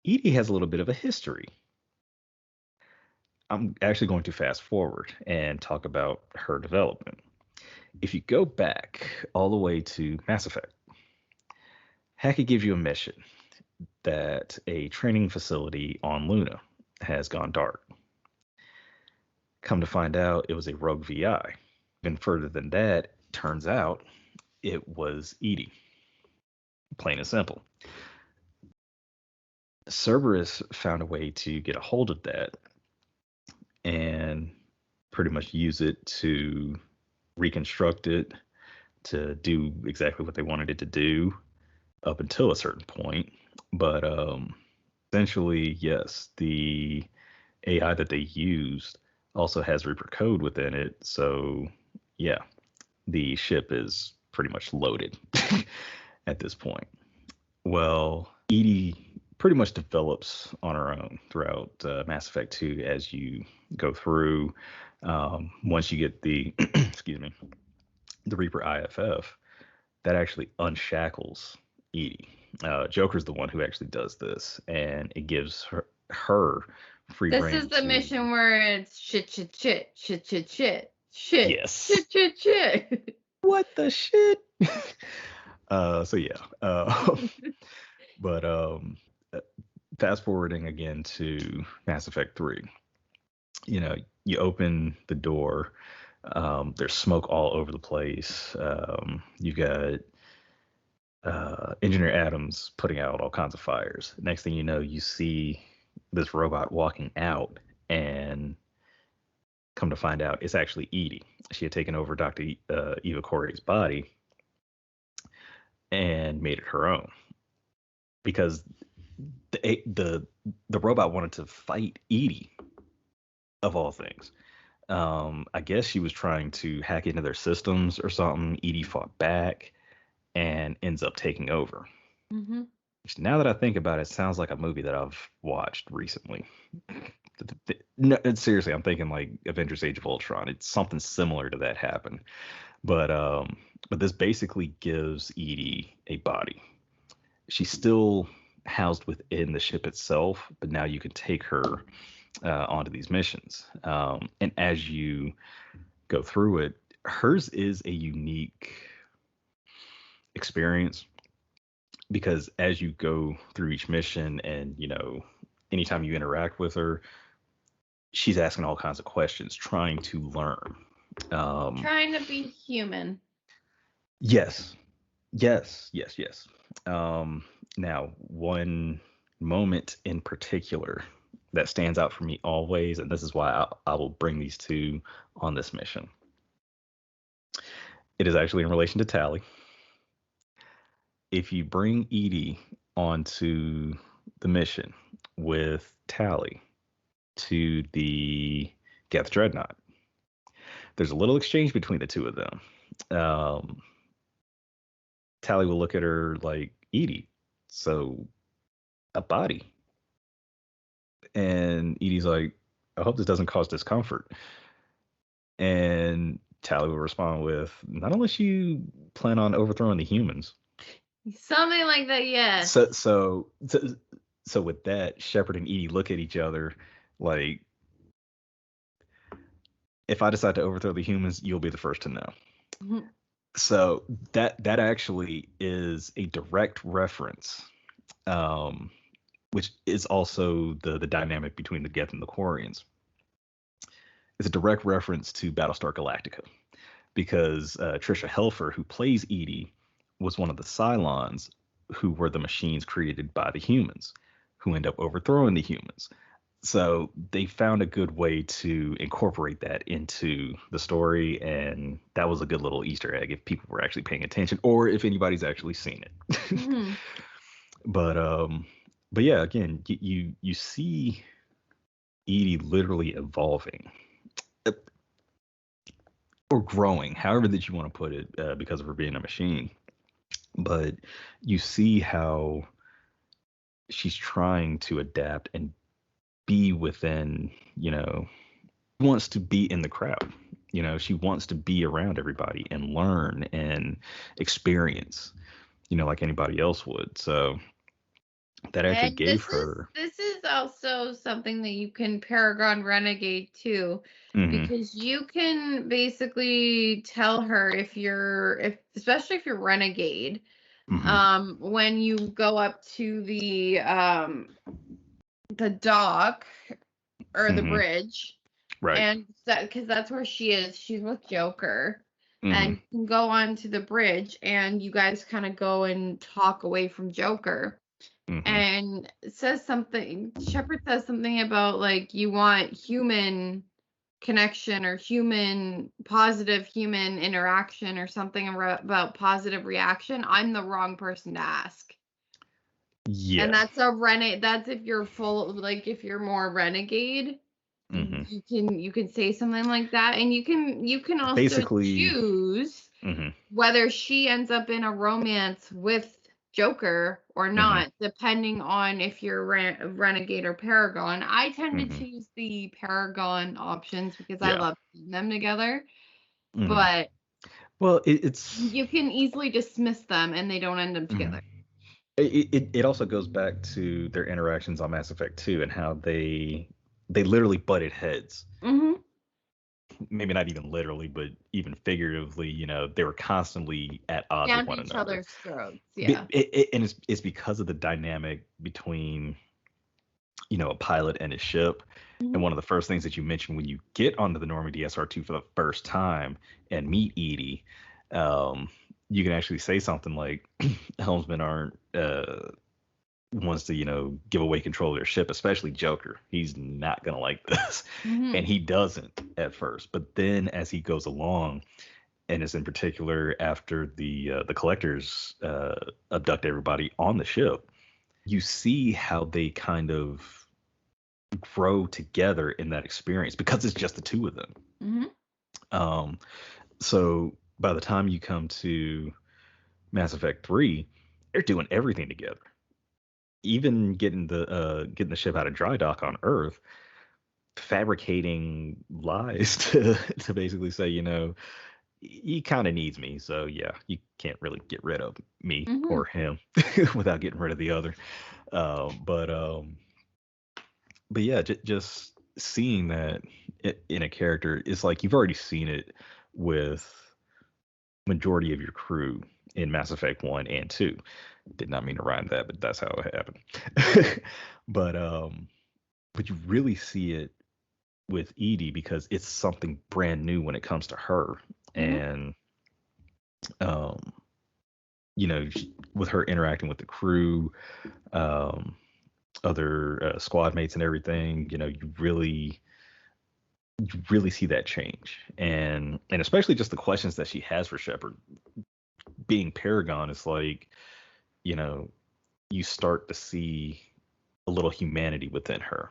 Edie has a little bit of a history. I'm actually going to fast forward and talk about her development. If you go back all the way to Mass Effect, Hackett gives you a mission that a training facility on Luna has gone dark. Come to find out, it was a rogue VI. Even further than that, turns out it was Edie. Plain and simple. Cerberus found a way to get a hold of that and pretty much use it to reconstruct it to do exactly what they wanted it to do up until a certain point. But essentially, yes, the AI that they used also has Reaper code within it. So, yeah, the ship is pretty much loaded at this point. Well, Edie pretty much develops on her own throughout Mass Effect 2 as you go through. Once you get the, excuse me, the Reaper IFF, that actually unshackles Edie. Joker's the one who actually does this, and it gives her free This is reign the to. mission where it's shit, shit, shit, shit, shit, shit, shit, Yes. shit, shit, shit. What the shit? So yeah. But uh, fast forwarding again to Mass Effect 3. You open the door. There's smoke all over the place. You've got Engineer Adams putting out all kinds of fires. Next thing you know, you see this robot walking out, and come to find out, it's actually Edie. She had taken over Dr. Eva Corey's body and made it her own because the robot wanted to fight Edie of all things. I guess she was trying to hack into their systems or something. Edie fought back and ends up taking over. Hmm. Which, now that I think about it, sounds like a movie that I've watched recently. No, seriously, I'm thinking like Avengers: Age of Ultron. It's something similar to that happened, but this basically gives Edie a body. She's still housed within the ship itself, but now you can take her onto these missions. And as you go through it, hers is a unique experience because as you go through each mission and, anytime you interact with her, she's asking all kinds of questions, trying to learn. Um, Trying to be human. yes, yes, yes, yes. Now, one moment in particular that stands out for me always, and this is why I will bring these two on this mission. It is actually in relation to Tally. If you bring Edie onto the mission with Tally to the Geth Dreadnought, there's a little exchange between the two of them. Um, Tally will look at her like, Edie, so a body. And Edie's like, I hope this doesn't cause discomfort. And Tally will respond with, "Not unless you plan on overthrowing the humans." Something like that, yes. So with that, Shepard and Edie look at each other like, "If I decide to overthrow the humans, you'll be the first to know." Mhm. So that actually is a direct reference, um, which is also the dynamic between the Geth and the Quarians. It's a direct reference to Battlestar Galactica because Trisha Helfer, who plays Edie, was one of the Cylons who were the machines created by the humans, who end up overthrowing the humans. So they found a good way to incorporate that into the story, and that was a good little Easter egg if people were actually paying attention, or if anybody's actually seen it. Mhm. but um, but yeah, again, you see Edie literally evolving, uh, or growing, however that you want to put it, because of her being a machine. But you see how she's trying to adapt and be within, wants to be in the crowd. She wants to be around everybody and learn and experience, like anybody else would. So that actually And gave this is her. this is also something that you can Paragon Renegade too, Hmm. because you can basically tell her if especially if you're Renegade, Hmm. when you go up to the dock or the Hmm. bridge, Right. and that because that's where she is. She's with Joker, Hmm. and you can go on to the bridge, and you guys kind of go and talk away from Joker. Hmm. And it says something. Shepard says something about like you want human connection or positive human interaction or something about positive reaction. I'm the wrong person to ask. And Yeah. that's a renegade. That's if you're full, like if you're more renegade, Hmm. you can say something like that, and you can also Basically. choose Hmm. whether she ends up in a romance with Joker or Hmm. not, depending on if you're renegade or paragon. I tend to Hmm. choose the paragon options because I Yeah. love seeing them together, Hmm. but Well, it's. you can easily dismiss them and they don't end up Mhm. together. It also goes back to their interactions on Mass Effect 2 and how they literally butted heads. Hmm. Maybe not even literally, but even figuratively, they were constantly at odds with Down one each another. other's throats, yeah. And it's because of the dynamic between, a pilot and his ship. And Hmm. one of the first things that you mentioned when you get onto the Normandy SR2 for the first time and meet Edie, um, you can actually say something like, helmsmen aren't wants to, give away control of their ship, especially Joker. He's not gonna like this, and Hmm. he doesn't at first. But then, as he goes along, and it's in particular after the collectors abduct everybody on the ship, you see how they kind of grow together in that experience because it's just the two of them. Hmm. Um, so by the time you come to Mass Effect 3, they're doing everything together, even getting the ship out of dry dock on Earth, fabricating lies to basically say, he kind of needs me, so yeah, you can't really get rid of me Hmm. or him without getting rid of the other. Um, but um, but yeah, just seeing that in a character is like you've already seen it with majority of your crew in Mass Effect 1 and 2. Did not mean to rhyme that, but that's how it happened. but um but you really see it with Edie because it's something brand new when it comes to her. Hmm. And um with her interacting with the crew, um other squad mates and everything, you really see that change. And especially just the questions that she has for Shepard being Paragon is like, you know, you start to see a little humanity within her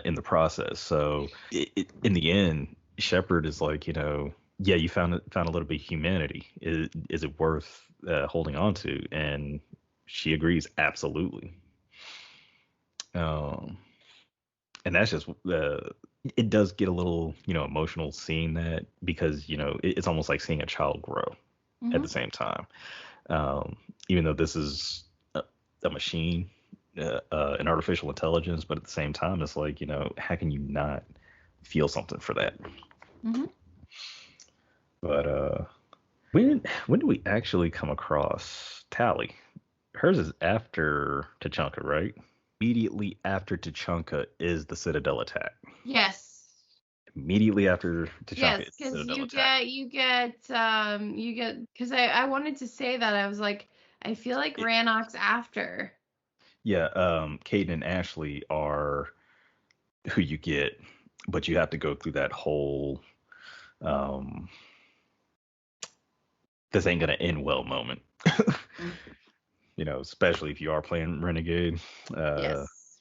in the process. So in the end, Shepard is like, yeah, you found a little bit of humanity. Is it worth holding on to? And she agrees, absolutely. Um, and that's just it does get a little, emotional seeing that, because it's almost like seeing a child grow at Hmm. the same time. Even though this is a machine, an artificial intelligence, but at the same time, it's like, how can you not feel something for that? Hmm. But when do we actually come across Tally? Hers is after Tachanka, right? Immediately after Tachanka is the Citadel attack. Yes. Immediately after Tachanka Yes, is the because Citadel attack. because I wanted to say that I was like, I feel like It, Rannoch's after. yeah, Caden and Ashley are who you get, but you have to go through that whole um, this ain't gonna end well moment. Mm. Especially if you are playing Renegade. Uh, Yes.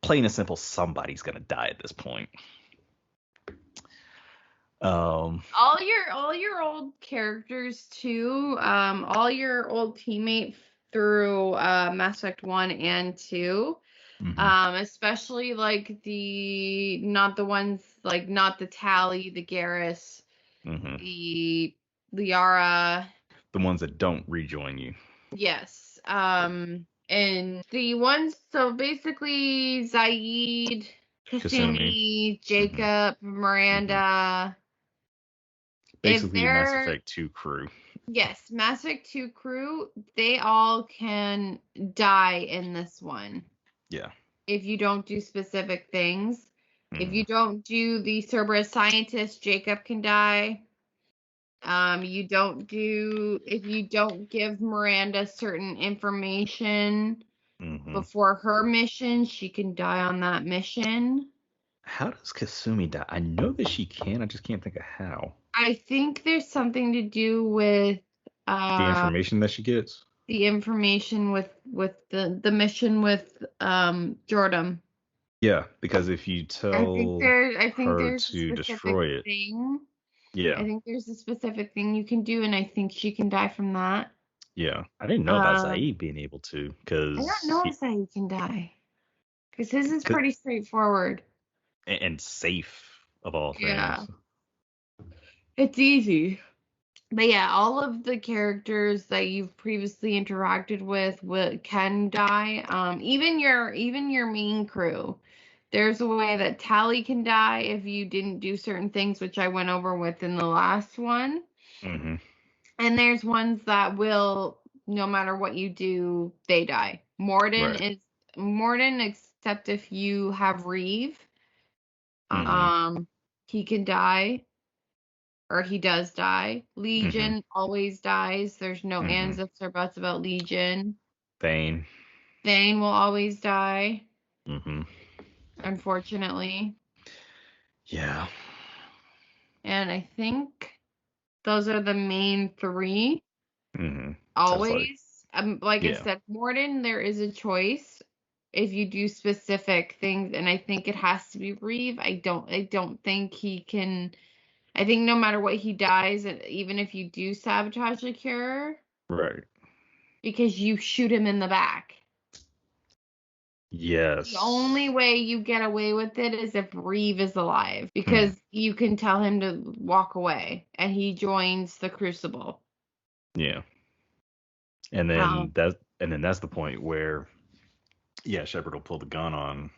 Plain and simple, somebody's gonna die at this point. Um, All your old characters too, all your old teammates through Mass Effect 1 and 2. mhm, Especially like the not the ones like not the Tally, the Garrus, mhm. the Liara. The ones that don't rejoin you. Yes. And the ones, so basically Zaid, Kasumi. Kasumi, Hmm. Jacob, Hmm. Miranda. If Basically, the Mass they're, Effect 2 crew. yes, Mass Effect 2 crew, they all can die in this one. Yeah. If you don't do specific things. If Hmm. you don't do the Cerberus scientist, Jacob can die. If you don't give Miranda certain information Hmm. before her mission, she can die on that mission. How does Kasumi die? I know that she can. I just can't think of how. I think there's something to do with The uh information that she gets. the information with the mission with Jordan. Yeah, because if you tell I think her there's a to specific destroy it, thing. I yeah, think there's a specific thing you can do, and I think she can die from that. yeah. I didn't know about Um, Zaid being able to, I don't because know if he, Saeed can die because his is 'cause- pretty straightforward. and safe of all Yeah, things. it's easy. But yeah, all of the characters that you've previously interacted with can die. Even your main crew. There's a way that Tally can die if you didn't do certain things, which I went over with in the last one. Hmm. And there's ones that will, no matter what you do, they die. Right. Morden, except if you have Reeve, Hmm. um, he can die, or he does die. Hmm. Legion always dies. There's no Hmm. ands, ifs, or buts about Legion. Thane. Thane will always die, Hmm. unfortunately. Yeah. And I think those are the main three. Hmm. That's like, Always. Like I yeah. said, Morden, there is a choice if you do specific things, and I think it has to be Reeve. I don't think he can. I think no matter what he dies, and even if you do sabotage the cure, Right. because you shoot him in the back. The only Yes. way you get away with it is if Reeve is alive, Hmm. because you can tell him to walk away, and he joins the Crucible. Yeah. And then Um, that's the point where, yeah, Shepard will pull the gun on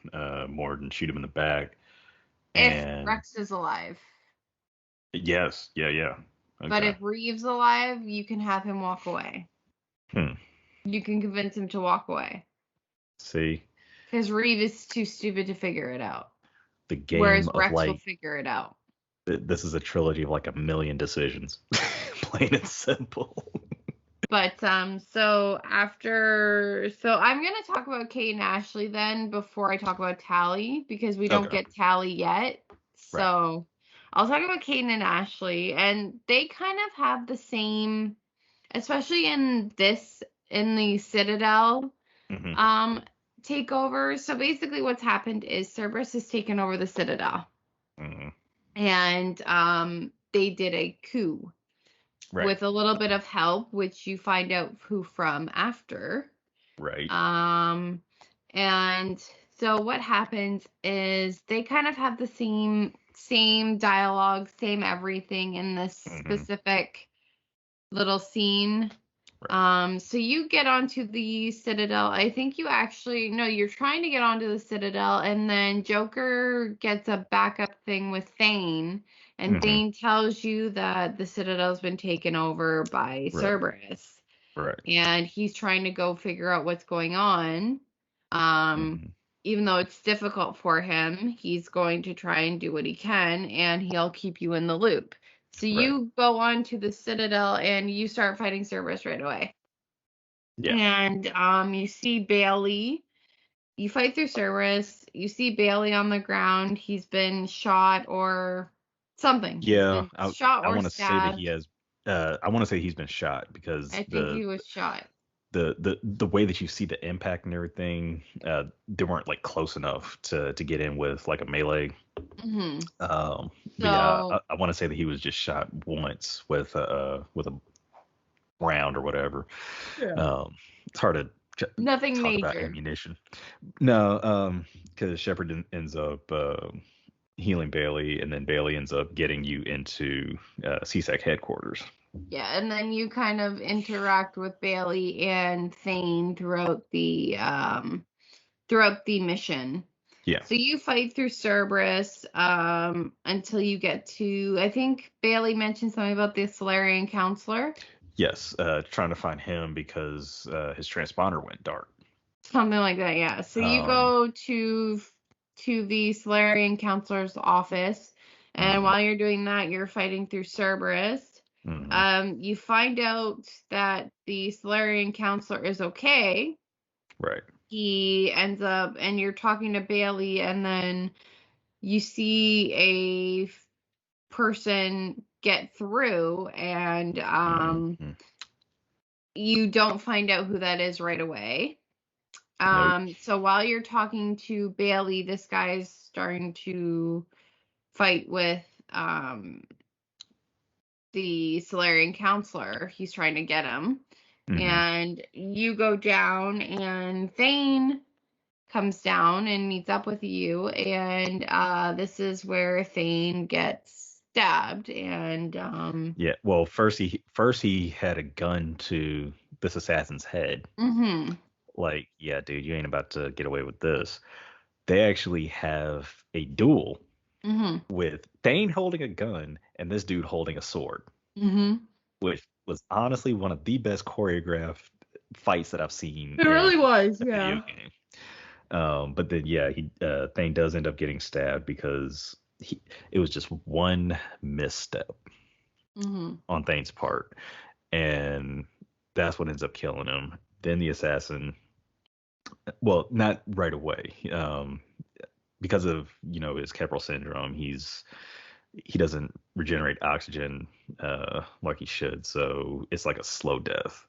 Mord and shoot him in the back. if And Rex is alive. yes, yeah, yeah. But Okay. if Reeves alive, you can have him walk away. Hmm. You can convince him to walk away. See, Because Reeves is too stupid to figure it out. the game Whereas of Rex will like figure it out. this is a trilogy of like a million decisions, plain and simple. But so I'm gonna talk about Kate and Ashley then before I talk about Tally, because we don't Okay. get Tally yet. Right. So I'll talk about Kate and Ashley, and they kind of have the same, especially in the Citadel Hmm. um takeover. So basically what's happened is Cerberus has taken over the Citadel, Hmm. and they did a coup Right. with a little bit of help, which you find out who from after. Right. um and so what happens is they kind of have the same dialogue, same everything in this Hmm. specific little scene. Right. So you get onto the Citadel. I think you actually no, you're trying to get onto the Citadel, and then Joker gets a backup thing with Thane, and Hmm. Thane tells you that the Citadel's been taken over by Right. Cerberus, Right. and he's trying to go figure out what's going on. Um, Hmm. Even though it's difficult for him, he's going to try and do what he can, and he'll keep you in the loop. So Right. you go on to the Citadel and you start fighting Cerberus right away. Yeah. And you see Bailey. You fight through Cerberus. You see Bailey on the ground. He's been shot or something. He's Yeah. been shot I or want to say that he stabbed. has. I want to say he's been shot because I think he was shot. the way that you see the impact and everything, they weren't like close enough to get in with like a melee. Hmm. But yeah, So I want to say that he was just shot once with a round or whatever. yeah, Um, it's hard to nothing talk about major. ammunition. No, because Shepard ends up healing Bailey, and then Bailey ends up getting you into CSEC headquarters. Yeah, and then you kind of interact with Bailey and Thane throughout the mission. Yeah. So you fight through Cerberus until you get to, I think Bailey mentioned something about the Solarian counselor, Yes. Trying to find him because his transponder went dark. something like that. Yeah. So you Um. go to the Solarian counselor's office, and Mhm. while you're doing that, you're fighting through Cerberus. Mhm. You find out that the Solarian counselor is okay. Right. He ends up, and you're talking to Bailey, and then you see a person get through, and Mhm. you don't find out who that is right away. Nope. So while you're talking to Bailey, this guy's starting to fight with the Solarian counselor. He's trying to get him. Mhm. And you go down, and Thane comes down and meets up with you. And this is where Thane gets stabbed. And Yeah. Well, first he had a gun to this assassin's head. mhm, Like, yeah, dude, you ain't about to get away with this. They actually have a duel mhm, with Thane holding a gun and this dude holding a sword, mhm. which was honestly one of the best choreographed fights that I've seen It in really was, a video yeah. game. But then, yeah, he Thane does end up getting stabbed because it was just one misstep Mhm, on Thane's part, and that's what ends up killing him. Then the assassin, well, not right away, because of his Keppel syndrome, he doesn't regenerate oxygen like he should, so it's like a slow death.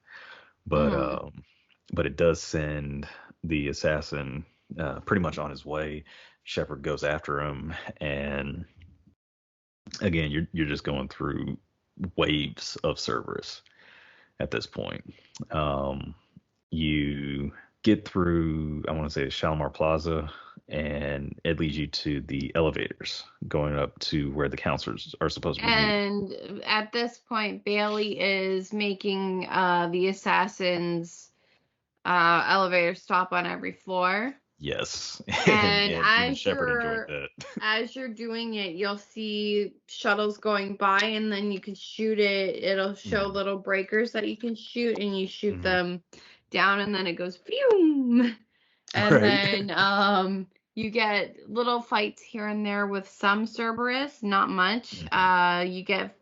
But mhm. um, but it does send the assassin pretty much on his way. Shepard goes after him, and again, you're just going through waves of Cerberus at this point. Um, you get through, I want to say, Shalimar Plaza, and it leads you to the elevators going up to where the counselors are supposed to be meeting. And at this point, Bailey is making the assassin's elevator stop on every floor. Yes, and, And and even Shepard enjoyed that. as you're doing it, you'll see shuttles going by, and then you can shoot it. It'll show Mhm. little breakers that you can shoot, and you shoot Mhm. them down, and then it goes phew. And Right. then you get little fights here and there with some Cerberus, not much. Mhm.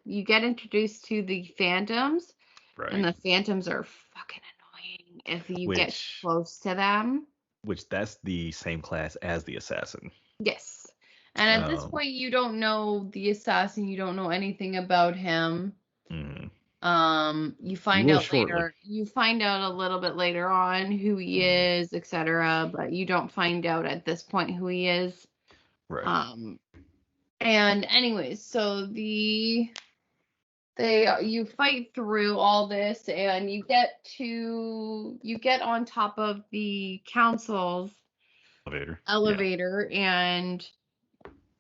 You get introduced to the Phantoms, and Right. the Phantoms are fucking annoying if you get too Which close to them. which that's the same class as the assassin. Yes. And at this Um, point, you don't know the assassin. You don't know anything about him. mhm. You You find will out shortly. later. You find out a little bit later on who he Mhm. is, etc. But you don't find out at this point who he is. Right. Um, and anyways, so they you fight through all this, and you get on top of the councils Elevator. Yeah. elevator, and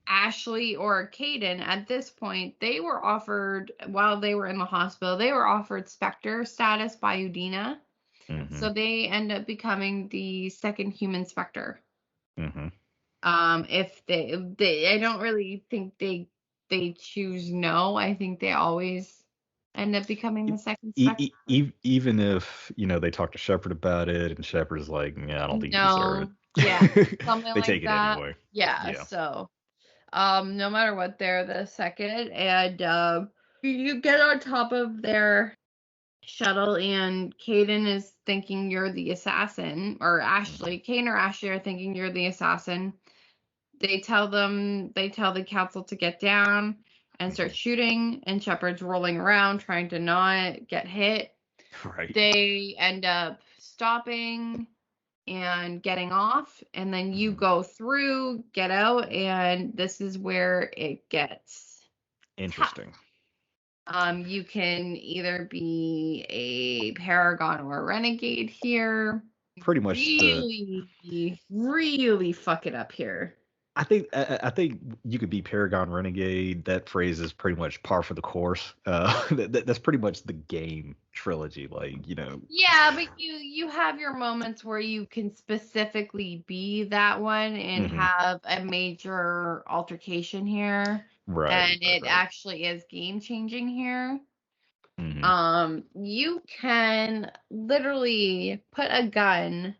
Ashley or Caden at this point, they were offered, while they were in the hospital, they were offered Spectre status by Udina. Mm-hmm. So they end up becoming the second human Spectre. Mm-hmm. If I don't really think they choose no. I think they always end up becoming the second Spectre. Even if they talk to Shepard about it, and Shepard's like, "Yeah, I don't think you deserve No, yeah, it," something they like take it that. anyway. Yeah, Yeah. so no matter what, they're the second, and you get on top of their shuttle, and Caden is thinking you're the assassin, or Mm-hmm. Ashley, Caden or Ashley are thinking you're the assassin. They tell the council to get down and Mm-hmm. start shooting, and Shepard's rolling around trying to not get hit. Right. They end up stopping and getting off, and then you Mm-hmm. go through, get out, and this is where it gets tough. Interesting. You can either be a paragon or a renegade here. Pretty much the Really, really fuck it up here. I think you could be Paragon Renegade. That phrase is pretty much par for the course. That's pretty much the game trilogy. Yeah, but you have your moments where you can specifically be that one and Hmm. have a major altercation here, Right, and right, it right. actually is game changing here. Hmm. You can literally put a gun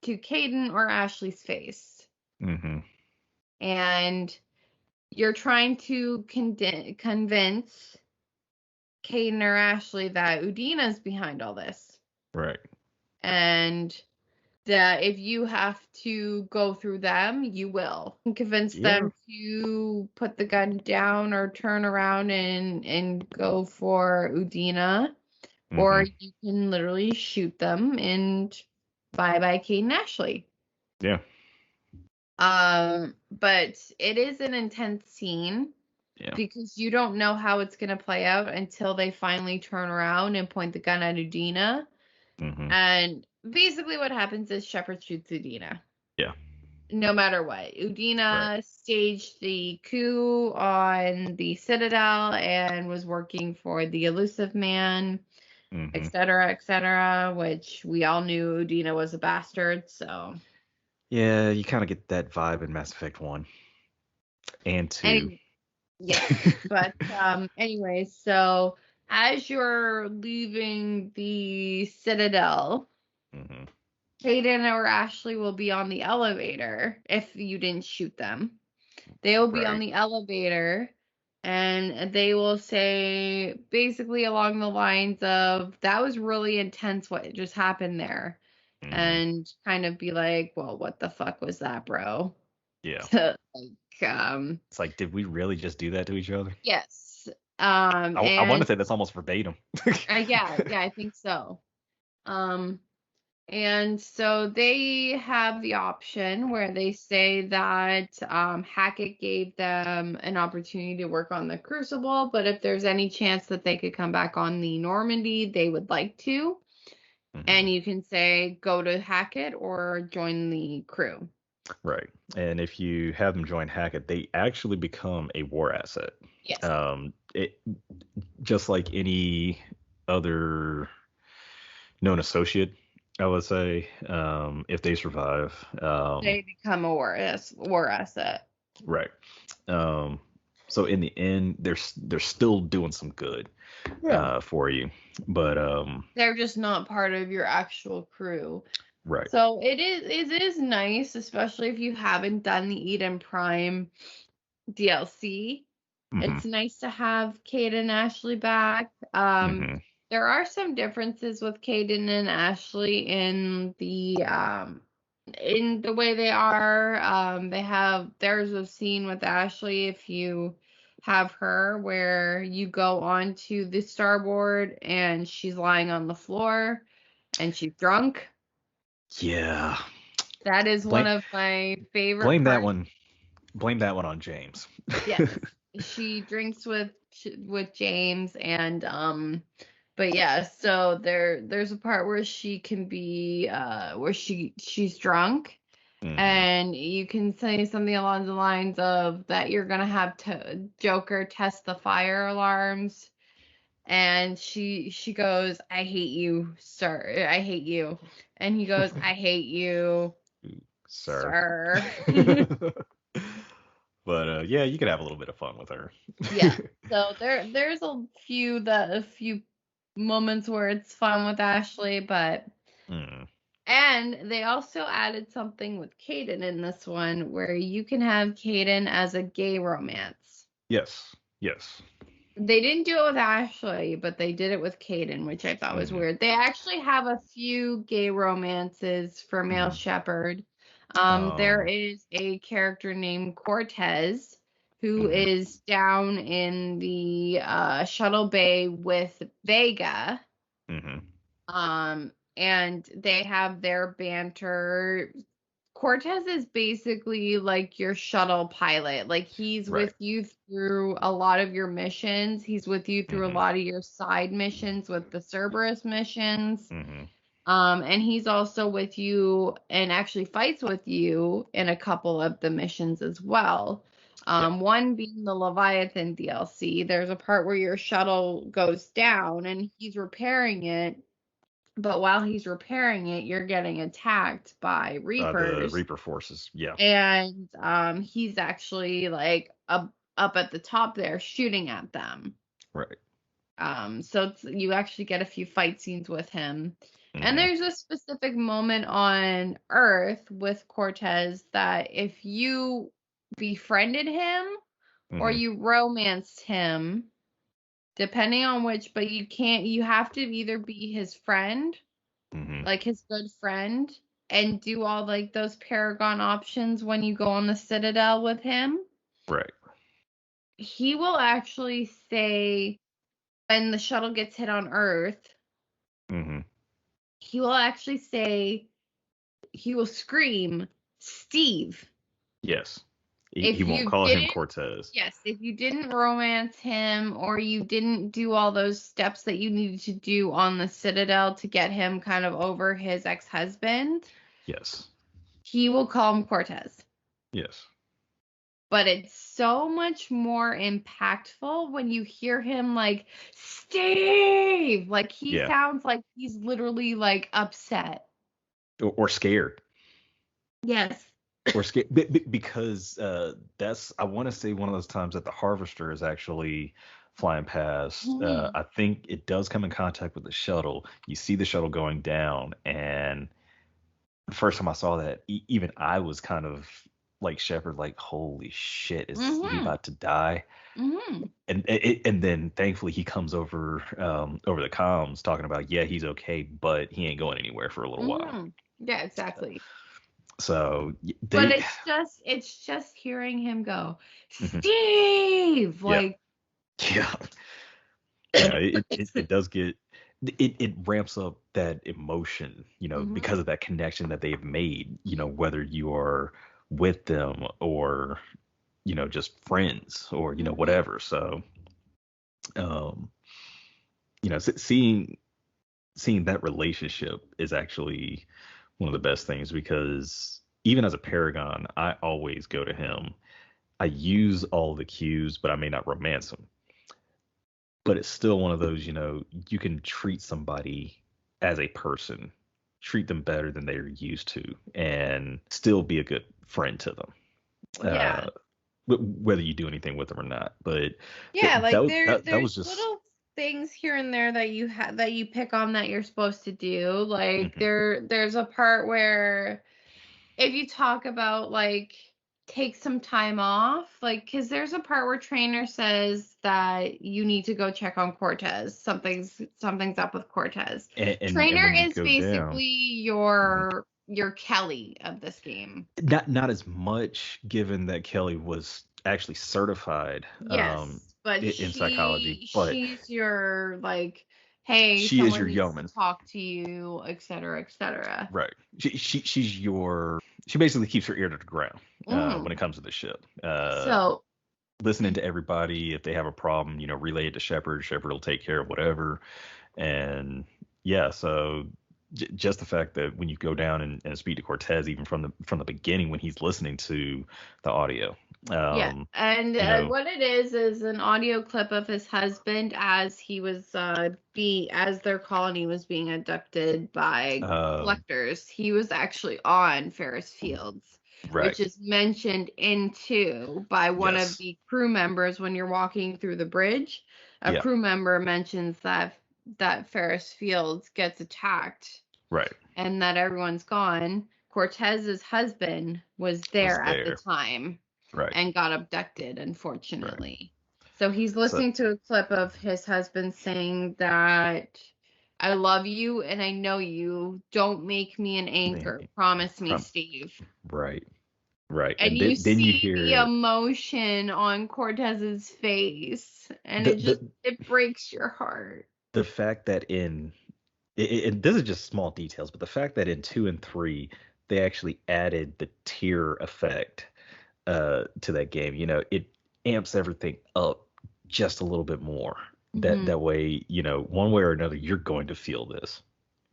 to Caden or Ashley's face, Hmm. and you're trying to convince Caden or Ashley that Udina's behind all this, Right. and that if you have to go through them, you will. Convince Yeah. them to put the gun down or turn around and go for Udina, or Hmm. you can literally shoot them and bye bye Kate and Ashley. Yeah. But it is an intense scene Yeah. because you don't know how it's gonna play out until they finally turn around and point the gun at Udina. Hmm. And basically what happens is Shepard shoots Udina. Yeah. No matter what. Right. Udina staged the coup on the Citadel and was working for the Elusive Man, Hmm. et cetera, which we all knew Udina was a bastard, so. Yeah, you kind of get that vibe in Mass Effect 1 and 2. Any, yes. But anyway, so as you're leaving the Citadel, Hmm. Kaden or Ashley will be on the elevator if you didn't shoot them. They will be on Right. the elevator and they will say basically along the lines of, that was really intense what just happened there. Hmm. And kind of be like, well, what the fuck was that, bro? Yeah. Like, It's like, did we really just do that to each other? yes. I want to And say that's almost verbatim. yeah, I think so. Um, And so they have the option where they say that Hackett gave them an opportunity to work on the Crucible, but if there's any chance that they could come back on the Normandy, they would like to. Hmm. And you can say go to Hackett or join the crew. Right. And if you have them join Hackett, they actually become a war asset. Yes. It just like any other known associate, I would say, if they survive. They become a war asset. Right. Um, so in the end, they're still doing some good Yeah. for you, but They're just not part of your actual crew. right. So it is nice, especially if you haven't done the Eden Prime DLC. Hmm. It's nice to have Kate and Ashley back. Hmm. There are some differences with Caden and Ashley in the way they are. There's a scene with Ashley if you have her where you go onto the starboard and she's lying on the floor and she's drunk. Yeah. That is one Blame of my favorite blame that parts. one. Blame that one on James. Yes, she drinks with James, and but yeah, so there's a part where she can be where she's drunk Mm-hmm. and you can say something along the lines of that you're gonna have to Joker test the fire alarms, and she goes, "I hate you, sir. I hate you," and he goes, "I hate you, Sir. sir." But yeah, you could have a little bit of fun with her. Yeah. So there's a few moments where it's fun with Ashley, but Mm. and they also added something with Caden in this one where you can have Caden as a gay romance. Yes. Yes. They didn't do it with Ashley, but they did it with Caden, which I thought was Mm-hmm. weird. They actually have a few gay romances for male Mm-hmm. shepherd. There Um. is a character named Cortez who Mm-hmm. is down in the shuttle bay with Vega. Mm-hmm. And they have their banter. Cortez is basically like your shuttle pilot. Like he's Right. with you through a lot of your missions. He's with you through a Mm-hmm. lot of your side missions with the Cerberus missions. Mm-hmm. And he's also with you and actually fights with you in a couple of the missions as well. Yeah. One being the Leviathan DLC. There's a part where your shuttle goes down and he's repairing it, but while he's repairing it, you're getting attacked by The Reapers. Reaper forces. Yeah. And he's actually like up at the top there shooting at them. Right. So you actually get a few fight scenes with him. And Mm-hmm. there's a specific moment on Earth with Cortez that if you befriended him or Mm-hmm. you romanced him, depending on which, but you have to either be his friend, Mm-hmm. like his good friend, and do all like those Paragon options when you go on the Citadel with him. Right. He will actually say when the shuttle gets hit on Earth, Mm-hmm. he will actually say, he will scream, Steve. Yes. He If won't you call him didn't, Cortez. yes, if you didn't romance him or you didn't do all those steps that you needed to do on the Citadel to get him kind of over his ex-husband, Yes. he will call him Cortez. Yes. But it's so much more impactful when you hear him like, Steve! Like he Yeah. sounds like he's literally like upset. Or scared. Yes. Or scared because that's I want to say one of those times that the harvester is actually flying past. Mhm. I think it does come in contact with the shuttle. You see the shuttle going down, and the first time I saw that, even I was kind of like Shepard, like, holy shit, is he Mhm. about to die? Mhm. And then thankfully he comes over the comms talking about, yeah, he's okay, but he ain't going anywhere for a little while. Mhm. Yeah, exactly. So But they, it's just hearing him go, mhm, Steve, yeah, like yeah, yeah. It does get it ramps up that emotion, mhm. because of that connection that they've made. Whether you are with them or just friends or Mhm. whatever. So um, seeing that relationship is actually one of the best things because even as a paragon, I always go to him. I use all the cues, but I may not romance them. But it's still one of those, you can treat somebody as a person, treat them better than they're used to, and still be a good friend to them. Yeah. Uh, whether you do anything with them or not. But Yeah, like that there's was just. little things here and there that you pick on that you're supposed to do. Like Mhm, there's a part where if you talk about like take some time off, like because there's a part where trainer says that you need to go check on Cortez. Something's up with Cortez. and Trainer when you is go down. basically Mhm. your Kelly of this game. Not as much, given that Kelly was actually certified Yes, but in psychology, but she's your like, hey, she is someone your needs to yeoman, talk to you, et cetera, et cetera. right? She basically keeps her ear to the ground when it Mm. comes to the ship. So Listening to everybody. If they have a problem, relay it to Shepard. Shepard will take care of whatever. And yeah, so just the fact that when you go down and speak to Cortez, even from the beginning when he's listening to the audio, Yeah, um, and you know, what it is an audio clip of his husband as he was as their colony was being abducted by um, collectors. He was actually on Ferris Fields, right, which is mentioned in two by one of yes, the crew members when you're walking through the bridge. A yeah, crew member mentions that Ferris Fields gets attacked right, and that everyone's gone. Cortez's husband was was there at the there, time right, and got abducted, right. unfortunately. So he's So listening to a clip of his husband saying that I love you and I know you. Don't make me an anchor. man, Promise me, from Steve. right, right, And and you then you see the hear emotion on Cortez's face, and the it just the it breaks your heart. the fact that this is just small details, but the fact that in 2 and 3 they actually added the tier effect to that game, it amps everything up just a little bit more. That Hmm. that way, one way or another, you're going to feel this.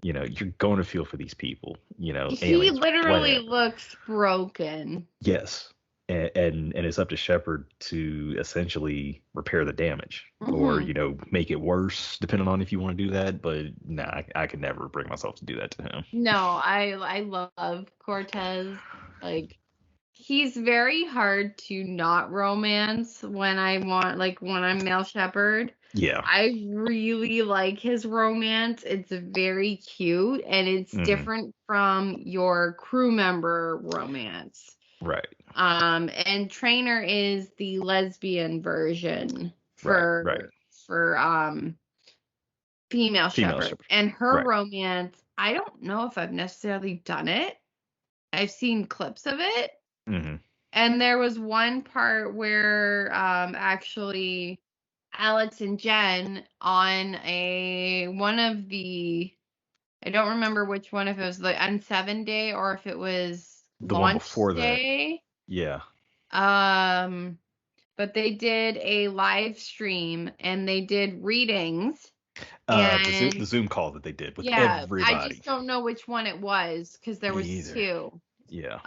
You're going to feel for these people, He aliens, literally whatever. looks broken. Yes. And it's up to Shepard to essentially repair the damage or, Hmm. make it worse, depending on if you want to do that. But nah, I could never bring myself to do that to him. No, I love Cortez. Like he's very hard to not romance when I want when I'm male shepherd. Yeah. I really like his romance. It's very cute and it's Hmm. different from your crew member romance. Right. And Trainer is the lesbian version Right. Right. for female Female shepherd. Shepard. And her Right. romance, I don't know if I've necessarily done it. I've seen clips of it. Hmm. And there was one part where actually Alex and Jen on a one of the I don't remember which one, if it was the N7 day or if it was The one launch before that. day. Yeah. Um but they did a live stream and they did readings The and Zoom call that they did with yeah, I everybody. just don't know which one it was because there Me was either. two. Yeah.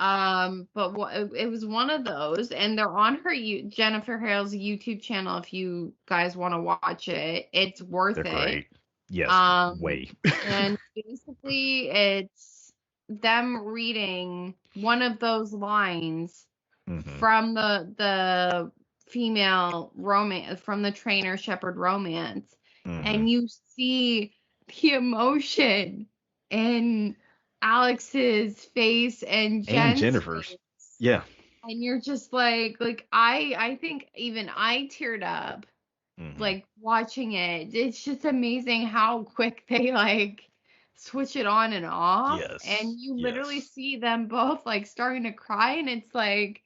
But it was one of those, and they're on her Jennifer Hale's YouTube channel. If you guys want to watch it, it's worth They're it. great. Yes. Um, Way. and basically, it's them reading one of those lines Hmm. from the female romance from the trainer shepherd romance, Hmm. and you see the emotion in Alex's face and And Jen's Jennifer's. face, Yeah. and you're just like I think even I teared up Hmm. like watching it. It's just amazing how quick they like switch it on and off, and Yes. you literally Yes. see them both like starting to cry, and it's like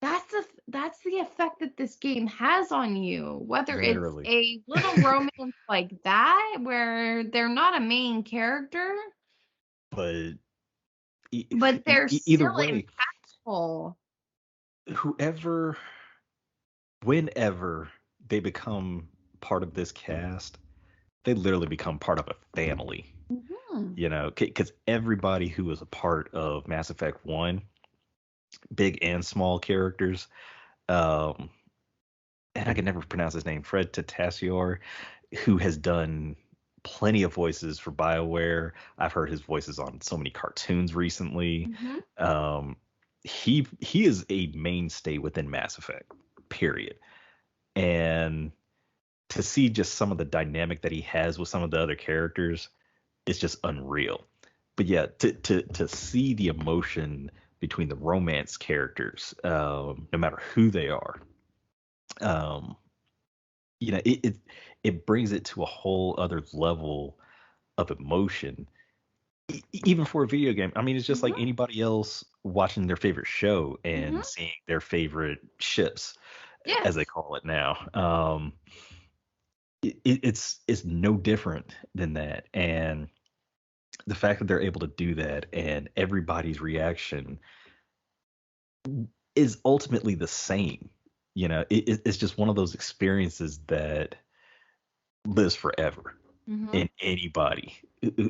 that's the effect that this game has on you, whether it's Literally. a little romance like that where they're not a main character But but they're either still way, impactful. whoever, whenever they become part of this cast, they literally become part of a family. Hmm. Because everybody who was a part of Mass Effect 1, big and small characters, um, and I can never pronounce his name, Fred Tatasciore, who has done plenty of voices for BioWare. I've heard his voices on so many cartoons recently. Hmm. Um, he is a mainstay within Mass Effect, period. And to see just some of the dynamic that he has with some of the other characters, it's just unreal. But yeah, to see the emotion between the romance characters, no matter who they are, um, it brings it to a whole other level of emotion. Even for a video game, I mean, it's just like Hmm. anybody else watching their favorite show and Hmm. seeing their favorite ships, as they Yes. call it now. It's no different than that, and the fact that they're able to do that and everybody's reaction is ultimately the same. It's just one of those experiences that lives forever. Mhm. in anybody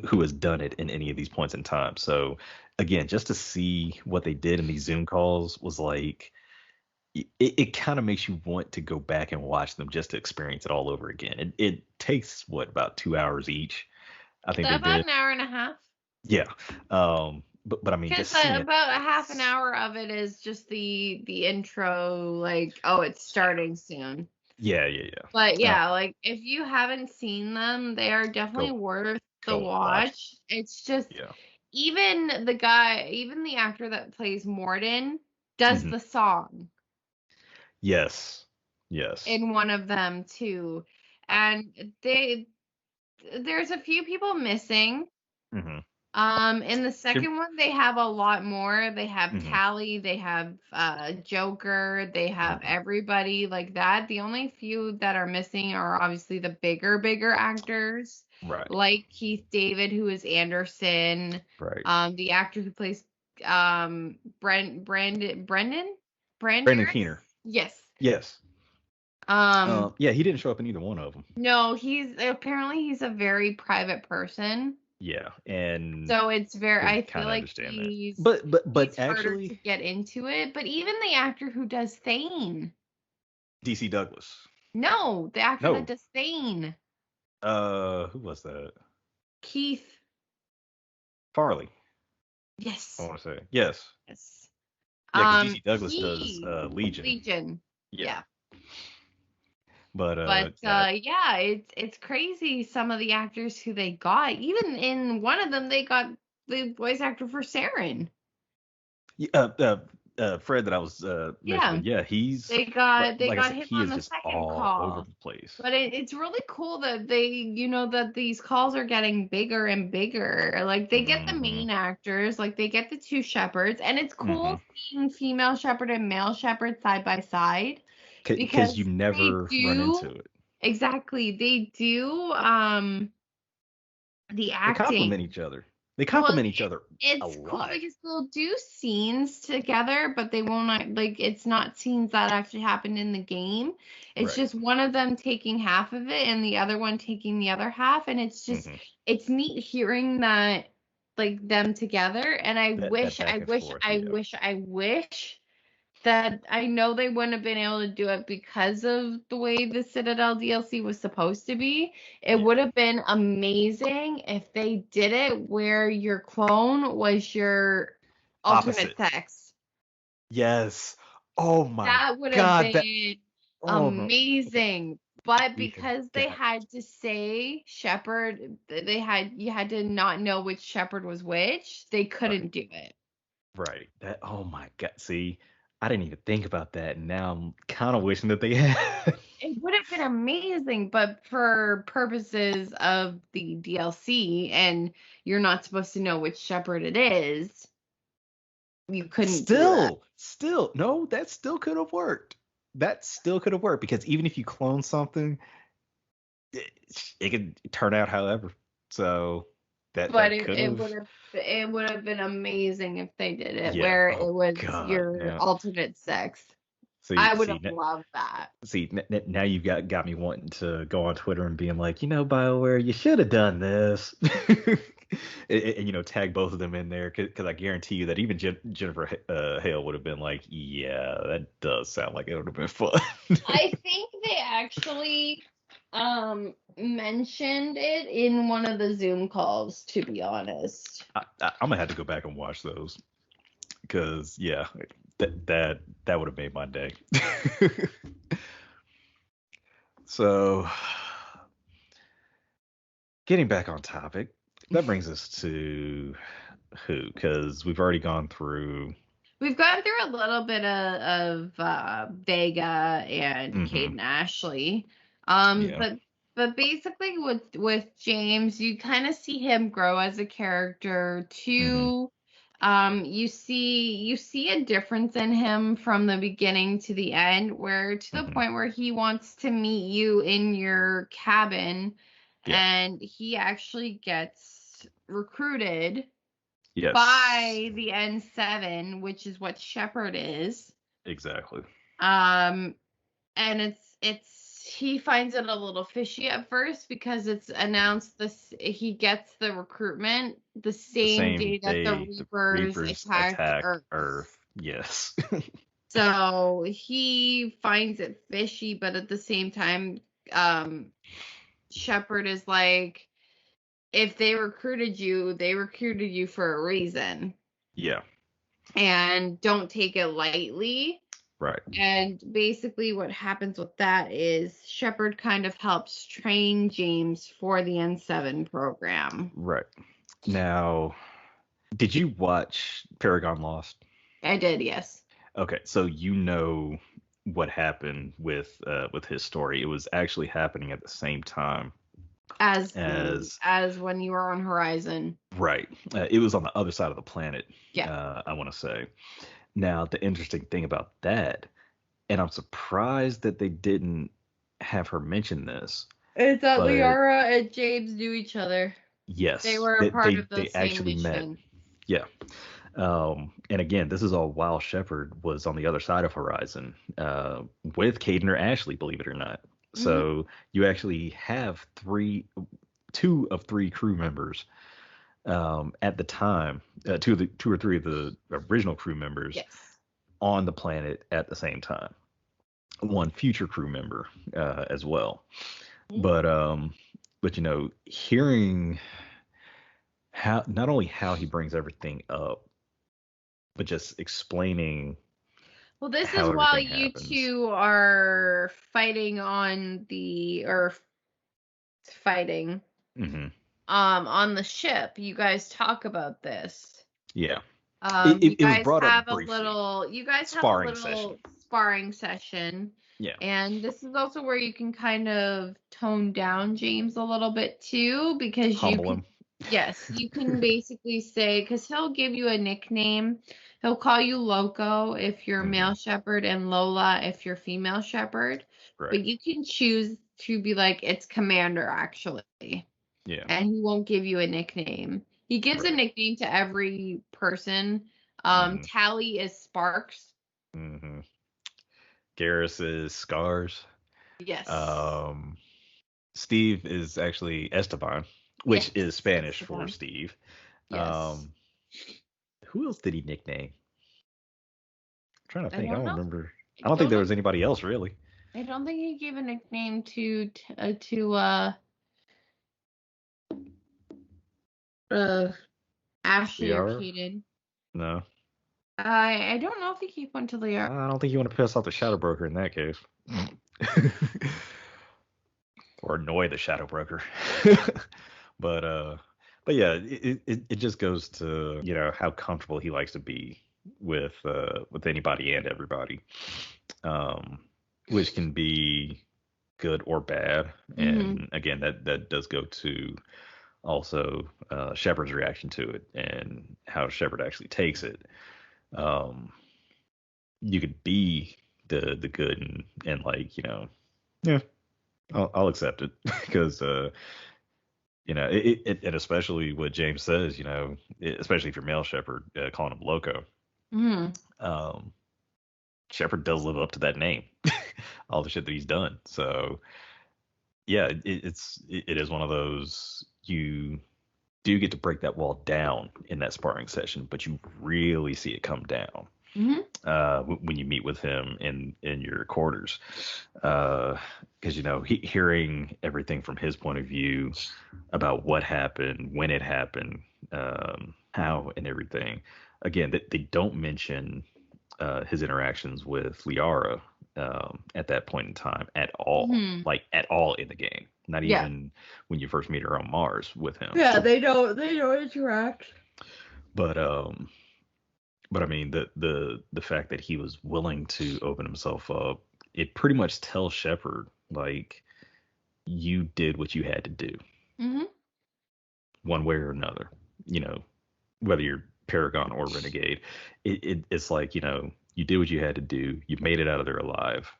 who has done it in any of these points in time. So again, just to see what they did in these Zoom calls was like it kind of makes you want to go back and watch them just to experience it all over again. It takes what about 2 hours each. I think they About did. an hour and a half. Yeah. But I mean, Because just seeing it. about a half an hour of it is just the intro, like, oh, it's starting soon. Yeah, yeah, But yeah. yeah, like if you haven't seen them, they are definitely Go worth the go watch. watch. It's just Yeah. even the actor that plays Morden does Hmm. the song Yes. Yes. in one of them too. And there's a few people missing. Hmm. In the second one, they have a lot more. They have Hmm. Tally, they have Joker, they have Hmm. everybody like that. The only few that are missing are obviously the bigger actors, Right. like Keith David, who is Anderson, Right. the actor who plays Brendan Brandon Branderis. Keener. Yes. Yes. Um, Yeah, he didn't show up in either one of them. no, he's a very private person. Yeah, and So it's very, can I kind feel of like understand that. But he's harder to actually, get into it. But even the actor who does Thane, DC Douglas. no, the actor that No. does Thane, Who was that? Keith, Farley. I yes, want to say yes. yes, Yeah, because DC Douglas does he Legion. Legion, Yeah, yeah. but But yeah, yeah, it's crazy some of the actors who they got. Even in one of them, they got the voice actor for Saren. yeah, Fred that I was Yeah. mentioning. Yeah, he's They like I got said, him he on is the just second all over call. the place. But it's really cool that that these calls are getting bigger and bigger. Like they get the Hmm. main actors, like they get the two shepherds, and it's Hmm. cool seeing female shepherd and male shepherd side by side Because you because they never run into do it. exactly they do the They complement acting. each other. They Well, complement each other a it's cool lot. because they'll do scenes together, but they won't like it's not scenes that actually happened in the game. It's Right. just one of them taking half of it and the other one taking the other half, and Hmm. it's neat hearing that like them together. And That back and forth. Yeah. I wish that I know they wouldn't have been able to do it because of the way the Citadel DLC was supposed to be. It Yeah. would have been amazing if they did it where your clone was your alternate Opposite. sex. Yes. Oh my That would have God. That. been Oh no. Okay. amazing. But We because they forgot. had to say Shepherd, you had to not know which Shepherd was which, they Right. couldn't do it. Right. That. Oh my God. See, I didn't even think about that. And now I'm kind of wishing that they had. It would have been amazing, but for purposes of the DLC, and you're not supposed to know which shepherd it is, you couldn't do that. Still, no, that still could have worked. That still could have worked because even if you clone something, it could turn out however. So But that could have. it would have been amazing if they did it Yeah. where Oh it was God. your Now, alternate sex. see, I would see, have loved that. see, now you've got me wanting to go on Twitter and being like, BioWare, you should have done this, and, tag both of them in there because I guarantee you that even Jennifer Hale would have been like, yeah, that does sound like it would have been fun. I think they actually mentioned it in one of the Zoom calls, to be honest. I'm gonna have to go back and watch those because yeah, that would have made my day. So, getting back on topic, that brings us to who? Because we've already gone through. We've gone through a little bit of Vega and Kate Hmm. and Ashley. Yeah. But basically with James, you kind of see him grow as a character Hmm. too. You see a difference in him from the beginning to the end, where to the Hmm. point where he wants to meet you in your cabin, Yeah. and he actually gets recruited Yes. by the N7, which is what Shepard is. Exactly. Um, and he finds it a little fishy at first because it's announced this he gets the recruitment the The same same day that the day the Reapers Reapers attacked attack Earth. Earth. Yes. So he finds it fishy, but at the same time, um, Shepard is like, if they recruited you for a reason. Yeah. And don't take it lightly. Right. And basically, what happens with that is Shepard kind of helps train James for the N7 program. Right. Now, did you watch Paragon Lost? I did, yes. Okay, so you know what happened with his story. It was actually happening at the same time as As when you were on Horizon. right. It was on the other side of the planet. Yeah. I want to say. Now, the interesting thing about that, and I'm surprised that they didn't have her mention this, It's that but Liara and James knew each other. They yes, were a they part they, of the they same actually met. mission. Yeah. And again, this is all while Shepard was on the other side of Horizon with Caden or Ashley, believe it or not. Hmm. So you actually have two of three crew members at the time, two or three of the original crew members Yes. on the planet at the same time. One future crew member as well. Mhm. But but hearing how not only how he brings everything up, but just explaining Well, this is how while everything you happens. two are fighting Hmm. on the ship. You guys talk about this. Yeah, it it was brought up briefly. You guys have a Sparring session. little sparring session. Yeah. And this is also where you can kind of tone down James a little bit too, because you Humble can, him. yes, you can basically say, because he'll give you a nickname. He'll call you Loco if you're Hmm. male shepherd and Lola if you're female shepherd. Right. But you can choose to be like, it's Commander actually, Yeah. and he won't give you a nickname. He gives a Right. nickname to every person. Hmm. Tally is Sparks. Hmm. Garrus is Scars. Yes. Um, Steve is actually Esteban, which is Yes. Spanish for Esteban. Steve. Yes. Um, who else did he nickname? I'm trying to I think. I don't don't know. remember. I I don't think don't there know. was anybody else really. I don't think he gave a nickname to uh Ashley or Liara? Kaden. No. I don't know if he gave one to Leah. I don't think you want to piss off the Shadow Broker in that case. Or annoy the Shadow Broker. but but yeah, it just goes to, how comfortable he likes to be with anybody and everybody. Um which can be good or bad. Mm-hmm. And again, that does go to also Shepard's reaction to it and how Shepard actually takes it. Um you could be the good and like, yeah, I'll accept it because and especially what James says, especially if you're male Shepherd, calling him Loco. Mm-hmm. um Shepherd does live up to that name. All the shit that he's done. So yeah, it is one of those, you do get to break that wall down in that sparring session, but you really see it come down Mm-hmm. when you meet with him in your quarters, because hearing everything from his point of view about what happened, when it happened, how and everything. Again, that they don't mention his interactions with Liara at that point in time at all, Mm-hmm. like at all in the game. Not Yeah. even when you first meet her on Mars with him. Yeah, they don't interact. But but I mean, the fact that he was willing to open himself up, it pretty much tells Shepard, like, you did what you had to do, Mm-hmm. one way or another. You know, whether you're Paragon or Renegade, it's like, you did what you had to do. You made it out of there alive.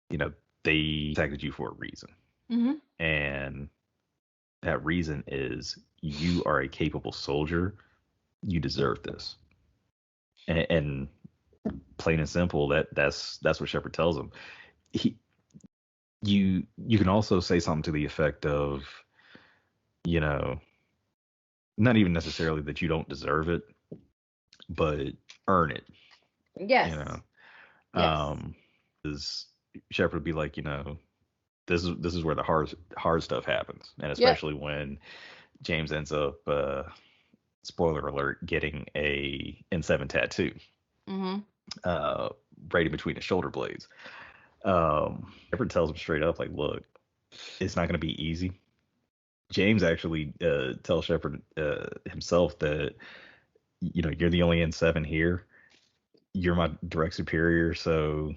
You know, they protected you for a reason, Mm-hmm. and that reason is you are a capable soldier. You deserve this, and plain and simple, that's what Shepard tells him. He you can also say something to the effect of, you know, not even necessarily that you don't deserve it, but earn it. You Yes. know, Yes. is Shepard would be like, this is where the hard stuff happens, and Yep. especially when James ends up, spoiler alert, getting a N7 tattoo, Mm-hmm. uh, right in between his shoulder blades. Shepard tells him straight up, like, look, it's not going to be easy. James actually tells Shepard himself that, you're the only N7 here. You're my direct superior, so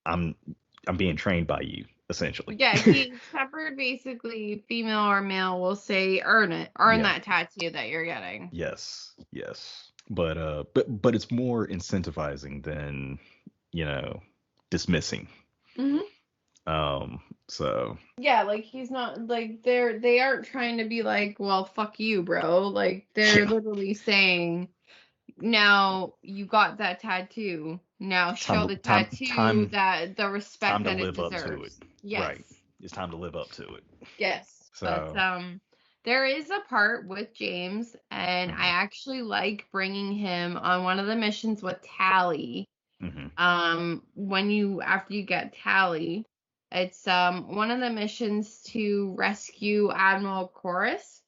I'm I'm being trained by you essentially. Yeah, he Shepard basically, female or male, will say, earn it. Earn Yeah. that tattoo that you're getting. Yes. Yes. But it's more incentivizing than you know dismissing. Mm-hmm. So Yeah, like he's not like they aren't trying to be like, well, fuck you, bro. Like they're yeah, literally saying, now you got that tattoo. Now time show to the time tattoo time that the respect time to that it live up to it. deserves. Yes. Right. It's time to live up to it. Yes. But So. there is a part with James, and I Mhm. actually like bringing him on one of the missions with Tally. Mhm. When you after you get Tally, it's one of the missions to rescue Admiral Chorus.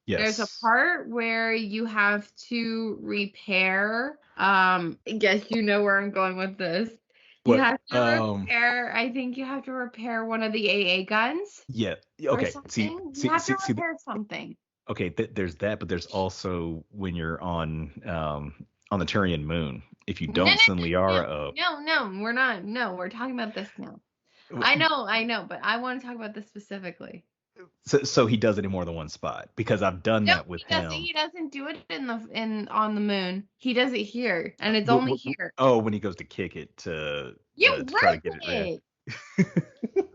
There's a Yes. part where you have to repair, I guess you know where I'm going with this. You What? have to repair, I think you have to repair one of the AA guns Yeah. or Okay. See. something. You See. have to See. See. repair something. Okay. There's that, but there's also when you're on the Turian moon. If you No, no, don't send no, Liara up, no, no, no, we're not. No, we're talking about this now. w- I know, but I want to talk about this specifically. so he does it in more than one spot because I've done No, that with he doesn't. him. He doesn't do it in on the moon. He does it here, and it's only here. Oh, when he goes to kick it You to try to get ruined it red. it.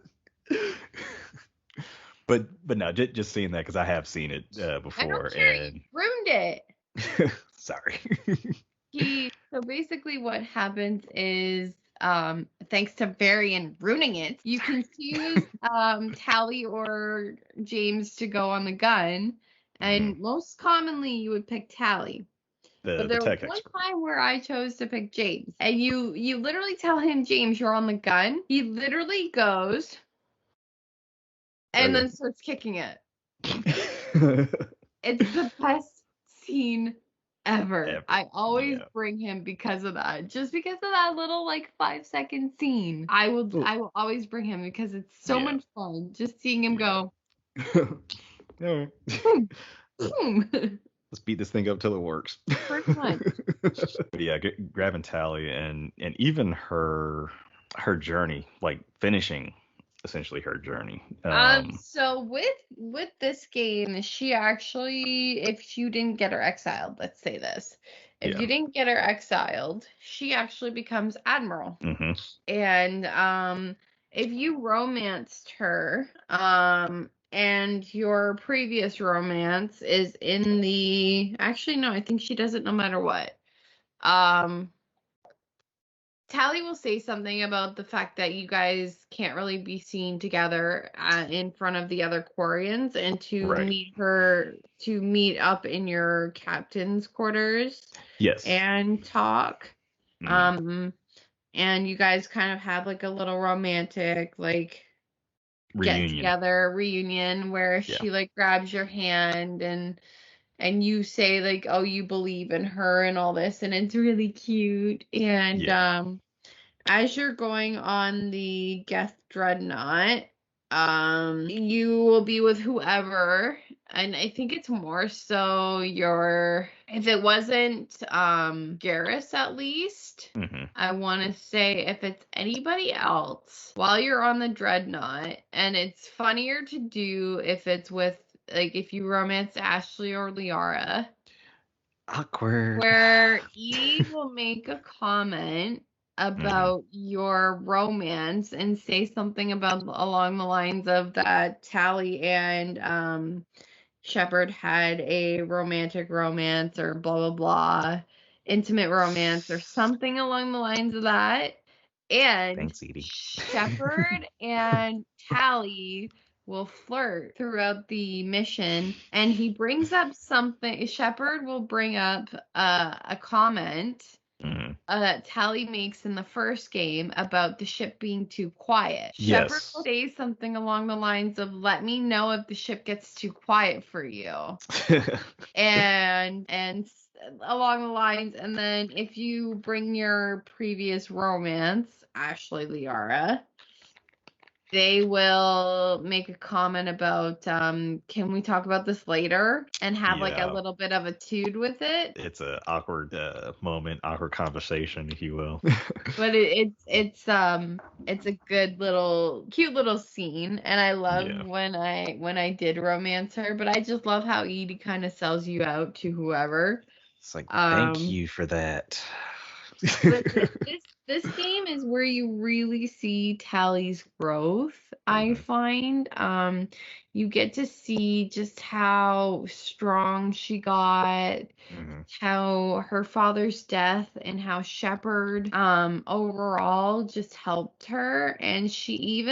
But no, just seeing that because I have seen it I don't before, care. You and ruined it. sorry. He so basically what happens is thanks to Varian ruining it, you can choose Tally or James to go on the gun, Mhm. and most commonly you would pick Tally. But The there was tech one expert. time where I chose to pick James, and you literally tell him, James, you're on the gun. He literally goes and Okay. then starts kicking it. It's the best scene ever. Ever. I always Yeah. bring him because of that. Just because of that little like 5 second scene. Well, I will always bring him because it's so yeah. much fun just seeing him Yeah. go All right. boom, boom. Let's beat this thing up till it works. Pretty much. But yeah, grabbing Tally and even her journey, like finishing essentially her journey. So with this game, she actually, if you didn't get her exiled, let's say this. If Yeah. you didn't get her exiled, she actually becomes admiral. Hmm. And if you romanced her, and your previous romance is in the actually no, I think she does it no matter what. Um Tally will say something about the fact that you guys can't really be seen together in front of the other Quarians, and Right. to meet up in your captain's quarters Yes. and talk. Hmm. Um, and you guys kind of have like a little romantic like get Reunion. together reunion where Yeah. she like grabs your hand and you say like, oh, you believe in her and all this, and it's really cute. And Yeah. as you're going on the Geth Dreadnought, you will be with whoever, and I think it's more so your, if it wasn't Garrus at least, Hmm. I want to say if it's anybody else while you're on the Dreadnought, and it's funnier to do if it's with, like, if you romance Ashley or Liara, Awkward. where Edie will make a comment Hmm. about your romance and say something about along the lines of that Tally and Shepard had a romantic romance or blah blah blah, intimate romance or something along the lines of that. And Thanks, Edie. Shepard and Tally will flirt throughout the mission, and he brings up something. Shepard will bring up a comment Mhm. that Tally makes in the first game about the ship being too quiet. Shepard will Yes. say something along the lines of, "Let me know if the ship gets too quiet for you." And along the lines, and then if you bring your previous romance, Ashley Liara, they will make a comment about, can we talk about this later, and have like a Yeah. little bit of a tude with it. It's a awkward moment, awkward conversation, if you will. But it's a good little cute little scene, and I love Yeah. when I did romance her, but I just love how Edie kind of sells you out to whoever. It's like, thank Um you for that. but this game is where you really see Tally's growth, I Mhm. find. You get to see just how strong she got, Mhm. how her father's death and how Shepard overall just helped her, and she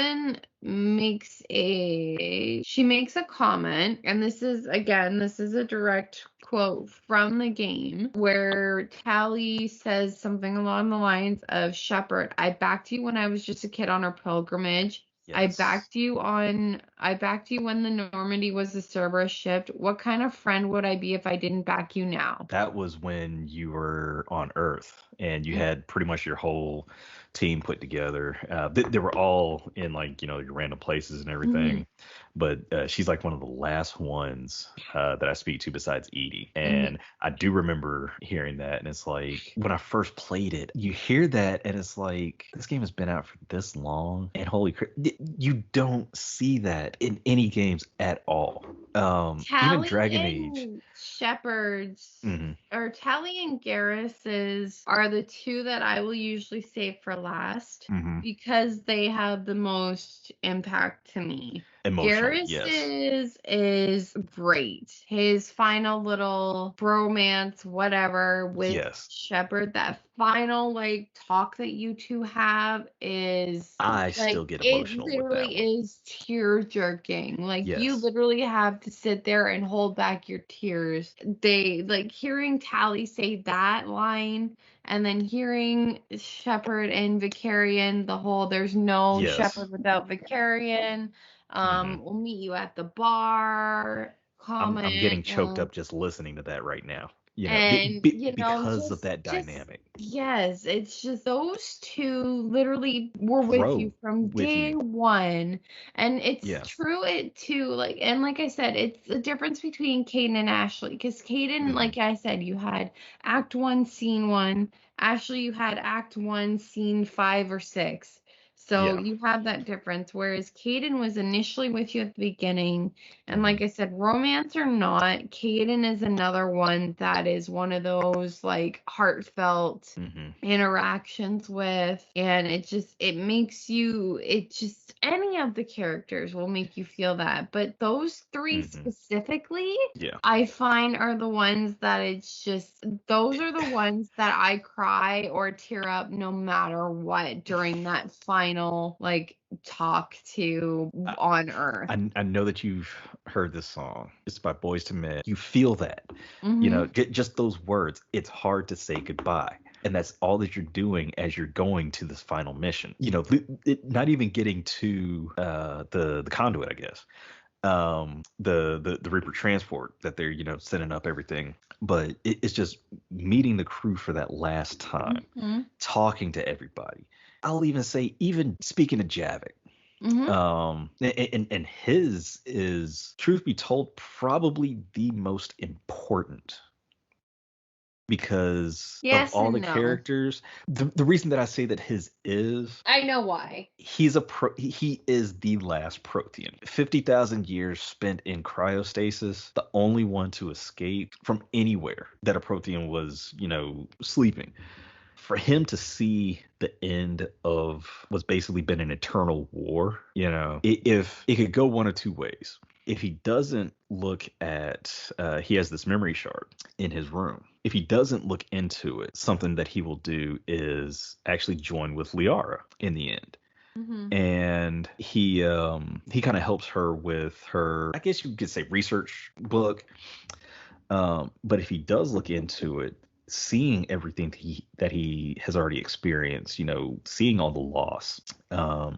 makes a comment, and this is a direct quote from the game, where Tally says something along the lines of, "Shepard, I backed you when I was just a kid on our pilgrimage. Yes. I backed you when the Normandy was a Cerberus ship. What kind of friend would I be if I didn't back you now?" That was when you were on Earth and you had pretty much your whole team put together. They were all in, like, your random places and Mm-hmm. everything. But she's like one of the last ones that I speak to besides Edie. Mm-hmm. And I do remember hearing that. And it's like, when I first played it, you hear that and it's like, this game has been out for this long. And holy crap, you don't see that in any games at all. Even Tally Dragon Age. and Shepard's, Hmm. or Tally and Garrus's, are the two that I will usually save for last, Hmm. because they have the most impact to me. Emotionally, yes. Garrus's is great. His final little bromance, whatever, with Yes. Shepard, that final like talk that you two have is I like, still get it emotional with that one. literally is tear jerking. Like, you Yes. literally have to sit there and hold back your tears. They, like, hearing Tally say that line, and then hearing Shepard and Vicarian, the whole "there's no Yes. Shepard without Vicarian," Hmm. we'll meet you at the bar I'm getting comment, choked up just listening to that right now. and Because of that just dynamic. yes, it's just those two literally were with you Grow from with day you. one. And it's Yeah. true, it too, like, and like I said, it's the difference between Caden and Ashley, because Caden, Hmm. like I said, you had Act 1 Scene 1. Ashley, you had Act 1 Scene 5 or 6. So Yeah. you have that difference, whereas Caden was initially with you at the beginning. And Hmm. like I said, romance or not, Caden is another one that is one of those like heartfelt Hmm. interactions with, and it just any of the characters will make you feel that, but those three Hmm. specifically, Yeah. I find, are the ones that it's just, those are the ones that I cry or tear up no matter what during that final like talk to I, on Earth. I know that you've heard this song. It's by Boys to Men. You feel that. Hmm. Just those words. It's hard to say goodbye. And that's all that you're doing as you're going to this final mission. Not even getting to the conduit, I guess. The Reaper transport that they're setting up everything, but it's just meeting the crew for that last time, Hmm. talking to everybody. I'll even say, even speaking to Javik, Hmm. and his is, truth be told, probably the most important, because of Yes all the and no. characters. The reason that I say that his is, I know why. he is the last Prothean. 50,000 years spent in cryostasis, the only one to escape from anywhere that a Prothean was, sleeping. For him to see the end of what's basically been an eternal war, if it could go one of two ways. if he doesn't look at, he has this memory shard in his room. If he doesn't look into it, something that he will do is actually join with Liara in the end. Hmm. And he kind of helps her with her, I guess you could say, research book. But if he does look into it, seeing everything that he has already experienced, seeing all the loss, um,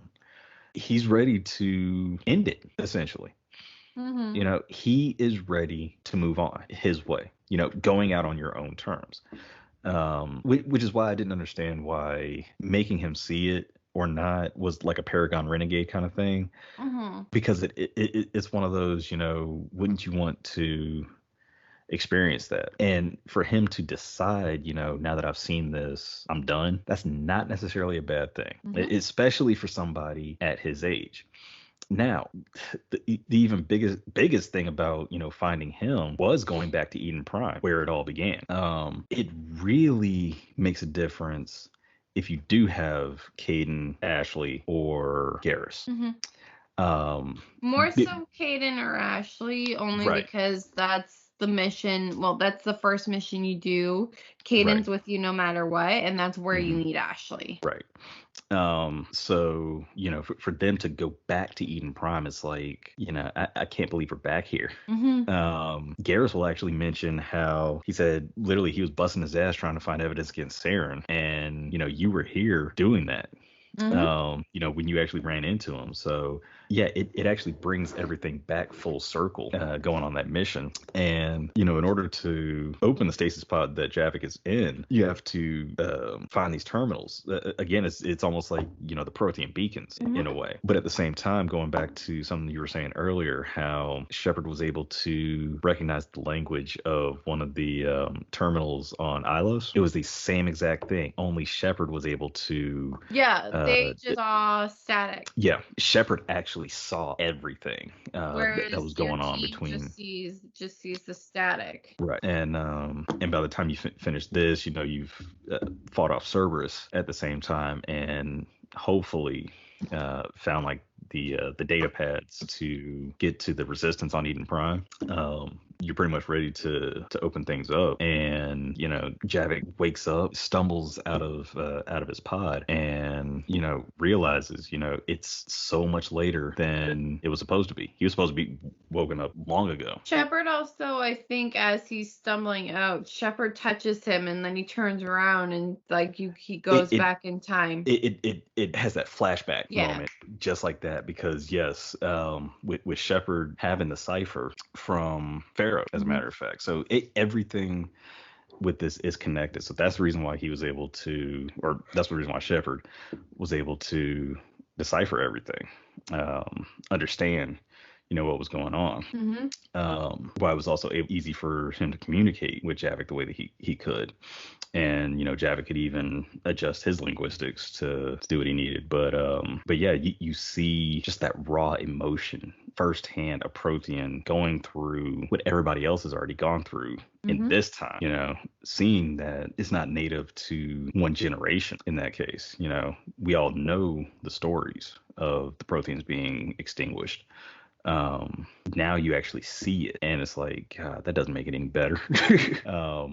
he's ready to end it essentially. Hmm. He is ready to move on his way, going out on your own terms. Which is why I didn't understand why making him see it or not was like a Paragon Renegade kind of thing, Hmm. because it's one of those, wouldn't you want to experience that? And for him to decide, now that I've seen this, I'm done, that's not necessarily a bad thing, Hmm. especially for somebody at his age. Now, the even biggest thing about finding him was going back to Eden Prime, where it all began. It really makes a difference if you do have Caden, Ashley, or Garrus. Hmm. Um, More bi- so Caden or Ashley, only right, because that's the mission. Well, that's the first mission you do. right, Caden's with you no matter what, and that's where you hmm need Ashley. right. So, for them to go back to Eden Prime, it's like, I can't believe we're back here. Hmm. Garrus will actually mention how he said literally he was busting his ass trying to find evidence against Saren, and you were here doing that. Hmm. When you actually ran into him. So yeah, it actually brings everything back full circle, going on that mission. And, in order to open the stasis pod that Javik is in, you have to find these terminals. Again, it's almost like, the Prothean beacons Hmm. in a way. But at the same time, going back to something you were saying earlier, how Shepard was able to recognize the language of one of the terminals on Ilos, it was the same exact thing, only Shepard was able to Yeah, uh, they just saw static, yeah, Shepard actually saw everything that whereas was your going on team between. just sees the static. Right. And by the time you finish this, you've fought off Cerberus at the same time, and hopefully found like the data pads to get to the resistance on Eden Prime. You're pretty much ready to open things up, and Javik wakes up, stumbles out of his pod, and realizes it's so much later than it was supposed to be. He was supposed to be woken up long ago. Shepard also, I think, as he's stumbling out, Shepard touches him, and then he turns around and he It goes it back in time. it has that flashback Yeah. moment just like that, because yes, with Shepard having the cipher from Pharaoh, as a Hmm. matter of fact, so everything with this is connected. So that's the reason why he was able to, or that's the reason why Shepard was able to decipher everything, understand, what was going on. Hmm. Why it was also easy for him to communicate with Javik the way that he could. And Javik could even adjust his linguistics to do what he needed. But yeah, you see just that raw emotion firsthand, a Protean going through what everybody else has already gone through in Hmm. this time. Seeing that it's not native to one generation in that case. We all know the stories of the Proteans being extinguished. Now you actually see it, and it's like, God, that doesn't make it any better.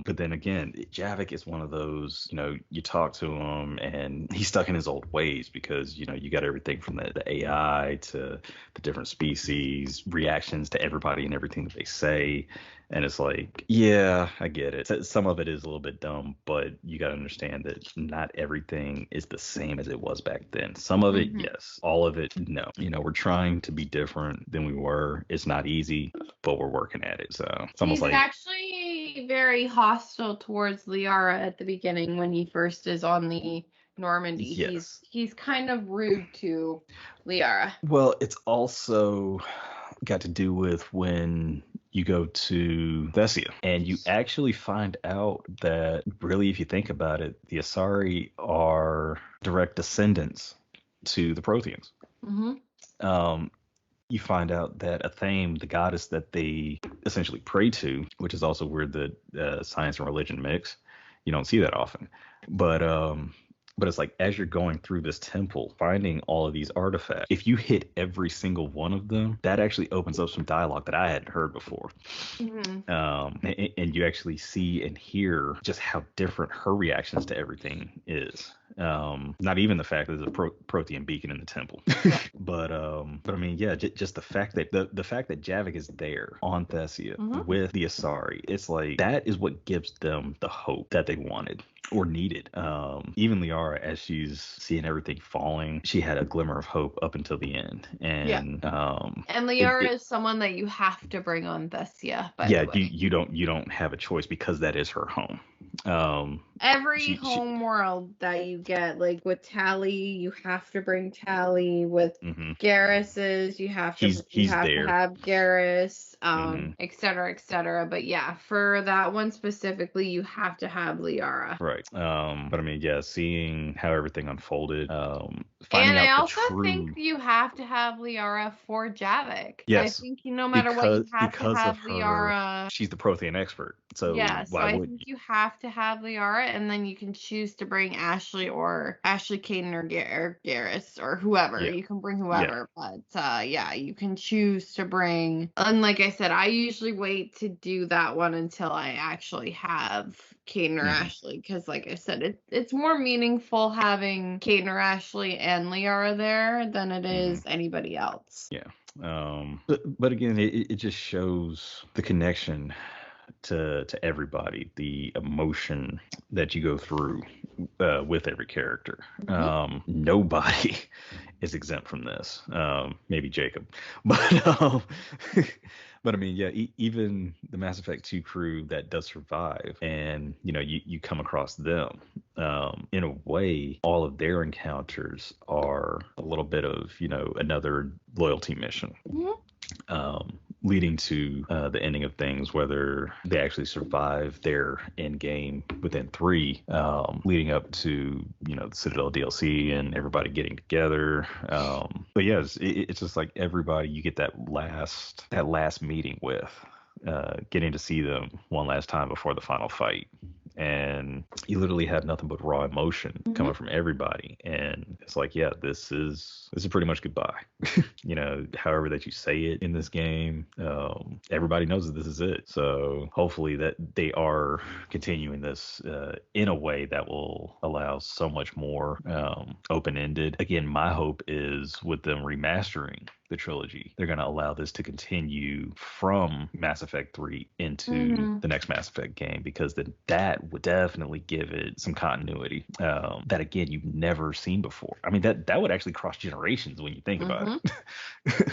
But then again, Javik is one of those, you talk to him and he's stuck in his old ways, because you got everything from the AI to the different species reactions to everybody and everything that they say. And it's like, yeah, I get it. Some of it is a little bit dumb, but you got to understand that not everything is the same as it was back then. Some of it, Hmm. yes. All of it, no. We're trying to be different than we were. It's not easy, but we're working at it. So it's almost He's like, actually very hostile towards Liara at the beginning when he first is on the Normandy. He's yes. he's kind of rude to Liara. Well, it's also got to do with when you go to Thessia and you actually find out that really, if you think about it, the Asari are direct descendants to the Protheans. Hmm. Um, you find out that Athame, the goddess that they essentially pray to, which is also where the science and religion mix, you don't see that often. But But it's like, as you're going through this temple, finding all of these artifacts, if you hit every single one of them, that actually opens up some dialogue that I hadn't heard before. Hmm. And you actually see and hear just how different her reactions to everything is. Not even the fact that there's a protein beacon in the temple, but I mean, yeah, just the fact that the fact that Javik is there on Thessia with the Asari, it's like that is what gives them the hope that they wanted or needed. Even Liara, as she's seeing everything falling, she had a glimmer of hope up until the end. And and Liara is someone that you have to bring on Thessia, by the way. You don't have a choice because that is her home. Every home world that you get, like with Tally, you have to bring Tally. With Garrus's, you have to have Garrus, et cetera, et cetera. But yeah, for that one specifically, you have to have Liara. Right. But I mean, yeah, seeing how everything unfolded, finding and I out also the true... think you have to have Liara for Javik. Yes. I think no matter what, you have to have Liara. She's the Prothean expert. So yeah, so I wouldn't think you have to have Liara, and then you can choose to bring Ashley, Caden, or Garrus, or whoever. Yeah. You can bring whoever, but yeah, you can choose to bring. And like I said, I usually wait to do that one until I actually have Caden or Ashley, because like I said, it's more meaningful having Caden or Ashley and Liara there than it is anybody else. Yeah. But again, it just shows the connection to everybody, the emotion that you go through with every character. Nobody is exempt from this. Maybe Jacob, but but I mean, yeah, even the Mass Effect 2 crew that does survive, and you come across them. In a way, all of their encounters are a little bit of another loyalty mission. Leading to the ending of things, whether they actually survive their end game within 3, leading up to the Citadel DLC and everybody getting together. But yeah, it's just like everybody you get that last meeting with, getting to see them one last time before the final fight. And you literally have nothing but raw emotion coming from everybody, and it's like, yeah, this is pretty much goodbye. However that you say it in this game, everybody knows that this is it. So hopefully that they are continuing this in a way that will allow so much more open-ended. Again, my hope is with them remastering the trilogy, they're going to allow this to continue from Mass Effect 3 into the next Mass Effect game, because then that would definitely give it some continuity that, again, you've never seen before. I mean, that would actually cross generations when you think about it.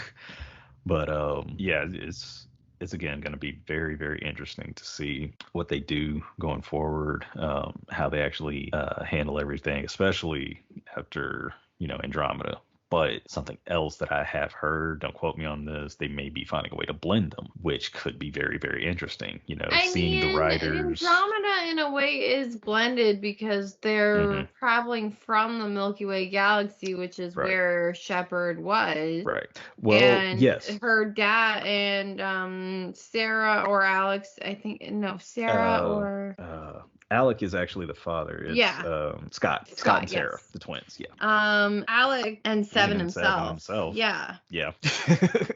But yeah, it's again going to be very, very interesting to see what they do going forward, how they actually handle everything, especially after Andromeda. But something else that I have heard, don't quote me on this, they may be finding a way to blend them, which could be very, very interesting. Seeing the writers. Andromeda, in a way, is blended because they're traveling from the Milky Way galaxy, which is where Shepard was. Right. Well, and yes. Her dad and Sarah or Alex, I think, no, Sarah or... Alec is actually the father. It's Scott and Sarah, the twins. Yeah. Alec and Seven himself. Yeah. Yeah.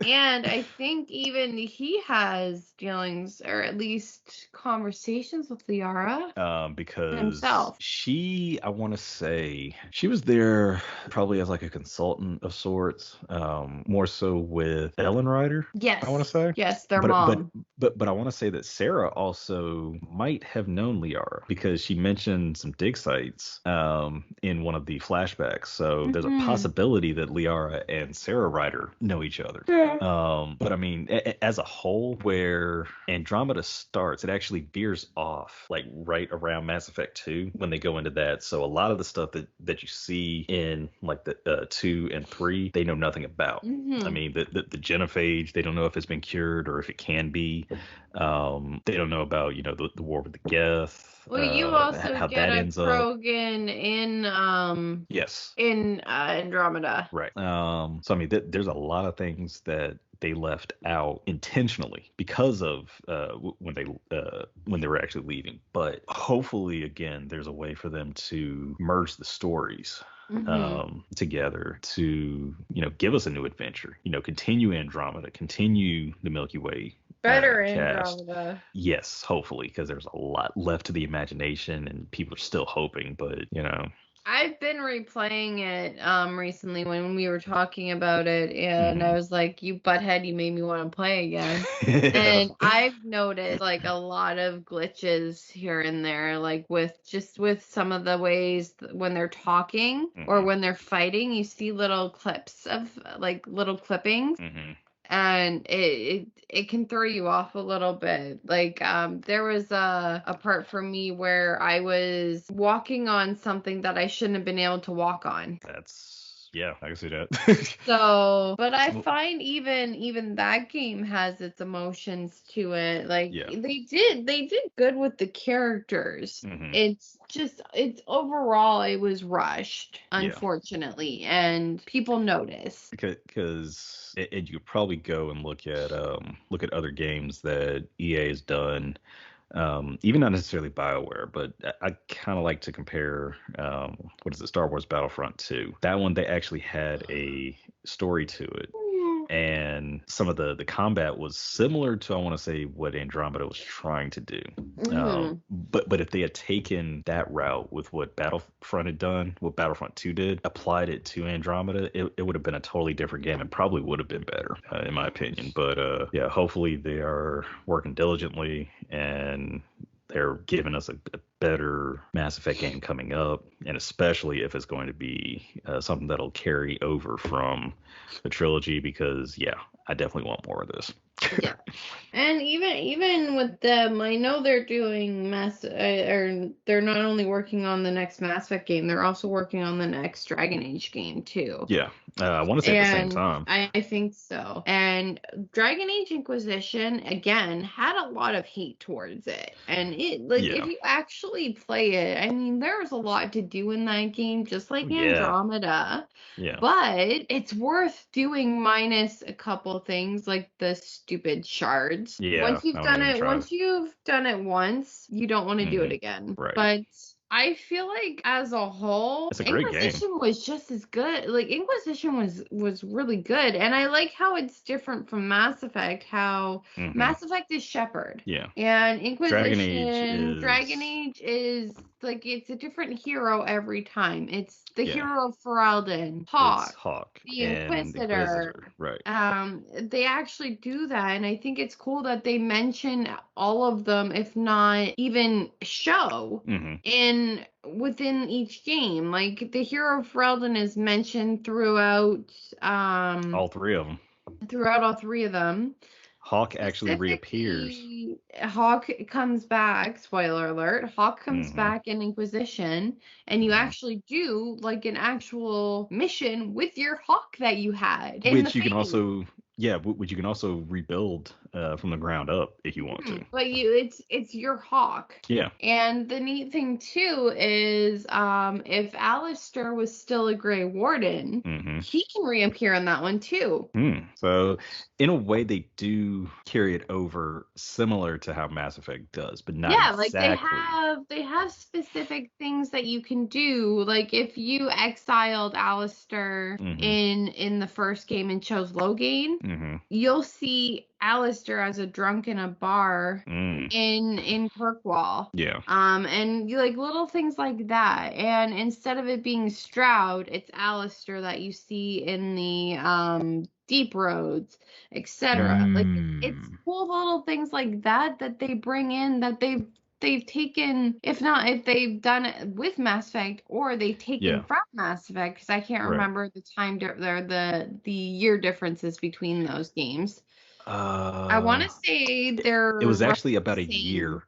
And I think even he has dealings, or at least conversations, with Liara. Because himself. I want to say, she was there probably as like a consultant of sorts, more so with Ellen Ryder. Yes. I want to say. Yes, their mom. But I want to say that Sarah also might have known Liara, because she mentioned some dig sites in one of the flashbacks. So there's a possibility that Liara and Sarah Ryder know each other. But I mean, as a whole, where Andromeda starts, it actually veers off like right around Mass Effect 2 when they go into that. So a lot of the stuff that you see in like the 2 and 3, they know nothing about. I mean, the genophage, they don't know if it's been cured or if it can be. They don't know about the war with the Geth. Well, you also get a Krogan in yes, in Andromeda. Right. So I mean, there's a lot of things that they left out intentionally because of when they were actually leaving. But hopefully, again, there's a way for them to merge the stories Hmm. together to give us a new adventure. Continue Andromeda, continue the Milky Way Better cast. Andromeda. Yes, hopefully, because there's a lot left to the imagination, and people are still hoping. But I've been replaying it recently when we were talking about it, and I mhm. was like, "You butthead, you made me want to play again." And I've noticed like a lot of glitches here and there, like with some of the ways when they're talking or Mhm. when they're fighting, you see little clips of like little clippings, Mhm. and it can throw you off a little bit. Like there was a part for me where I was walking on something that I shouldn't have been able to walk on. Yeah, I can see that. So, but I Well, find even that game has its emotions to it. Like yeah. they did good with the characters. Hmm. It's overall it was rushed, Yeah. unfortunately, and people notice. Because and you could probably go and look at other games that EA has done, even not necessarily BioWare, but I kind of like to compare, what is it, Star Wars Battlefront 2. That one, they actually had a story to it. And some of the combat was similar to, I want to say, what Andromeda was trying to do. Hmm. But if they had taken that route with what Battlefront had done, what Battlefront 2 did, applied it to Andromeda, it would have been a totally different game and probably would have been better, in my opinion. But yeah, hopefully they are working diligently and they're giving us a better Mass Effect game coming up, and especially if it's going to be something that'll carry over from the trilogy, because yeah, I definitely want more of this. Yeah. And even with them, I know they're doing or they're not only working on the next Mass Effect game, they're also working on the next Dragon Age game too. Yeah, I want to say at the same And time. I think so. And Dragon Age Inquisition, again, had a lot of hate towards it. And it, like, if Yeah, you actually play it, I mean, there's a lot to do in that game, just like yeah, Andromeda. yeah, But it's worth doing minus a couple things like the stupid shards. yeah. I don't even try. Once you've done it once, you don't want to do it Hmm. again. Right. But I feel like as a whole, It's a great game. Inquisition was just as good. Like Inquisition was really good, and I like how it's different from Mass Effect. How Hmm. Mass Effect is Shepard, Yeah. and Dragon Age Dragon is, Age is like it's a different hero every time. It's the yeah, hero of Ferelden, it's Hawk, Hawk the and Inquisitor. Inquisitor. Right. They actually do that, and I think it's cool that they mention all of them, if not even show Hmm. in within each game. Like the hero of Ferelden is mentioned All three of them. throughout all three of them. Hawk actually reappears. Specifically, Hawk comes back, spoiler alert, Hawk comes Hmm. back in Inquisition, and you Hmm. actually do like an actual mission with your Hawk that you had in the Which you can phase. also, yeah, which you can also rebuild from the ground up if you want to. But it's your Hawk. Yeah. And the neat thing too is if Alistair was still a Grey Warden, Hmm. he can reappear in that one too. So, in a way, they do carry it over similar to how Mass Effect does, but not Yeah, like exactly. they have specific things that you can do. Like if you exiled Alistair Hmm. in the first game and chose Loghain, Hmm. you'll see Alistair as a drunk in a bar Mm. in Kirkwall. Yeah. And like little things like that. And instead of it being Stroud, it's Alistair that you see in the Deep Roads, etc. Like it's Mm. cool little things like that that they bring in that they've taken, if not if they've done it with Mass Effect or they've taken Yeah. from Mass Effect, because I can't Right. remember the the year differences between those games. I want Uh, to say it they're was roughly actually the about a same. year.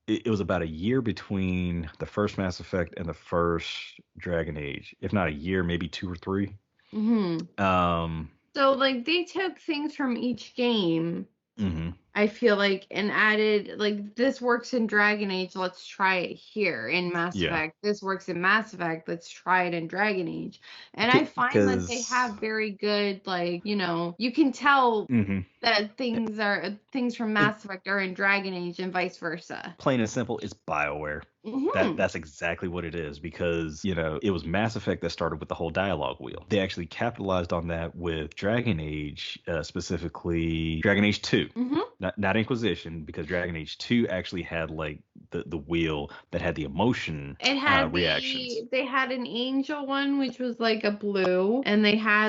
It was about a year between the first Mass Effect and the first Dragon Age. If not a year, maybe two or three. Hmm. Um, So like they took things from each game mhm. I feel like, and added, like, this works in Dragon Age, let's try it here in Mass Yeah, Effect. This works in Mass Effect, let's try it in Dragon Age. And I find that they because have very good, like, you can tell hmm that things from Mass Effect are in Dragon Age and vice versa. plain and simple, it's BioWare. Hmm. That's exactly what it is because, it was Mass Effect that started with the whole dialogue wheel. They actually capitalized on that with Dragon Age, specifically Dragon Age 2. Hmm. Not Inquisition, because Dragon Age 2 actually had like the wheel that had the emotion It had reactions. they had an angel one, which was like a blue, and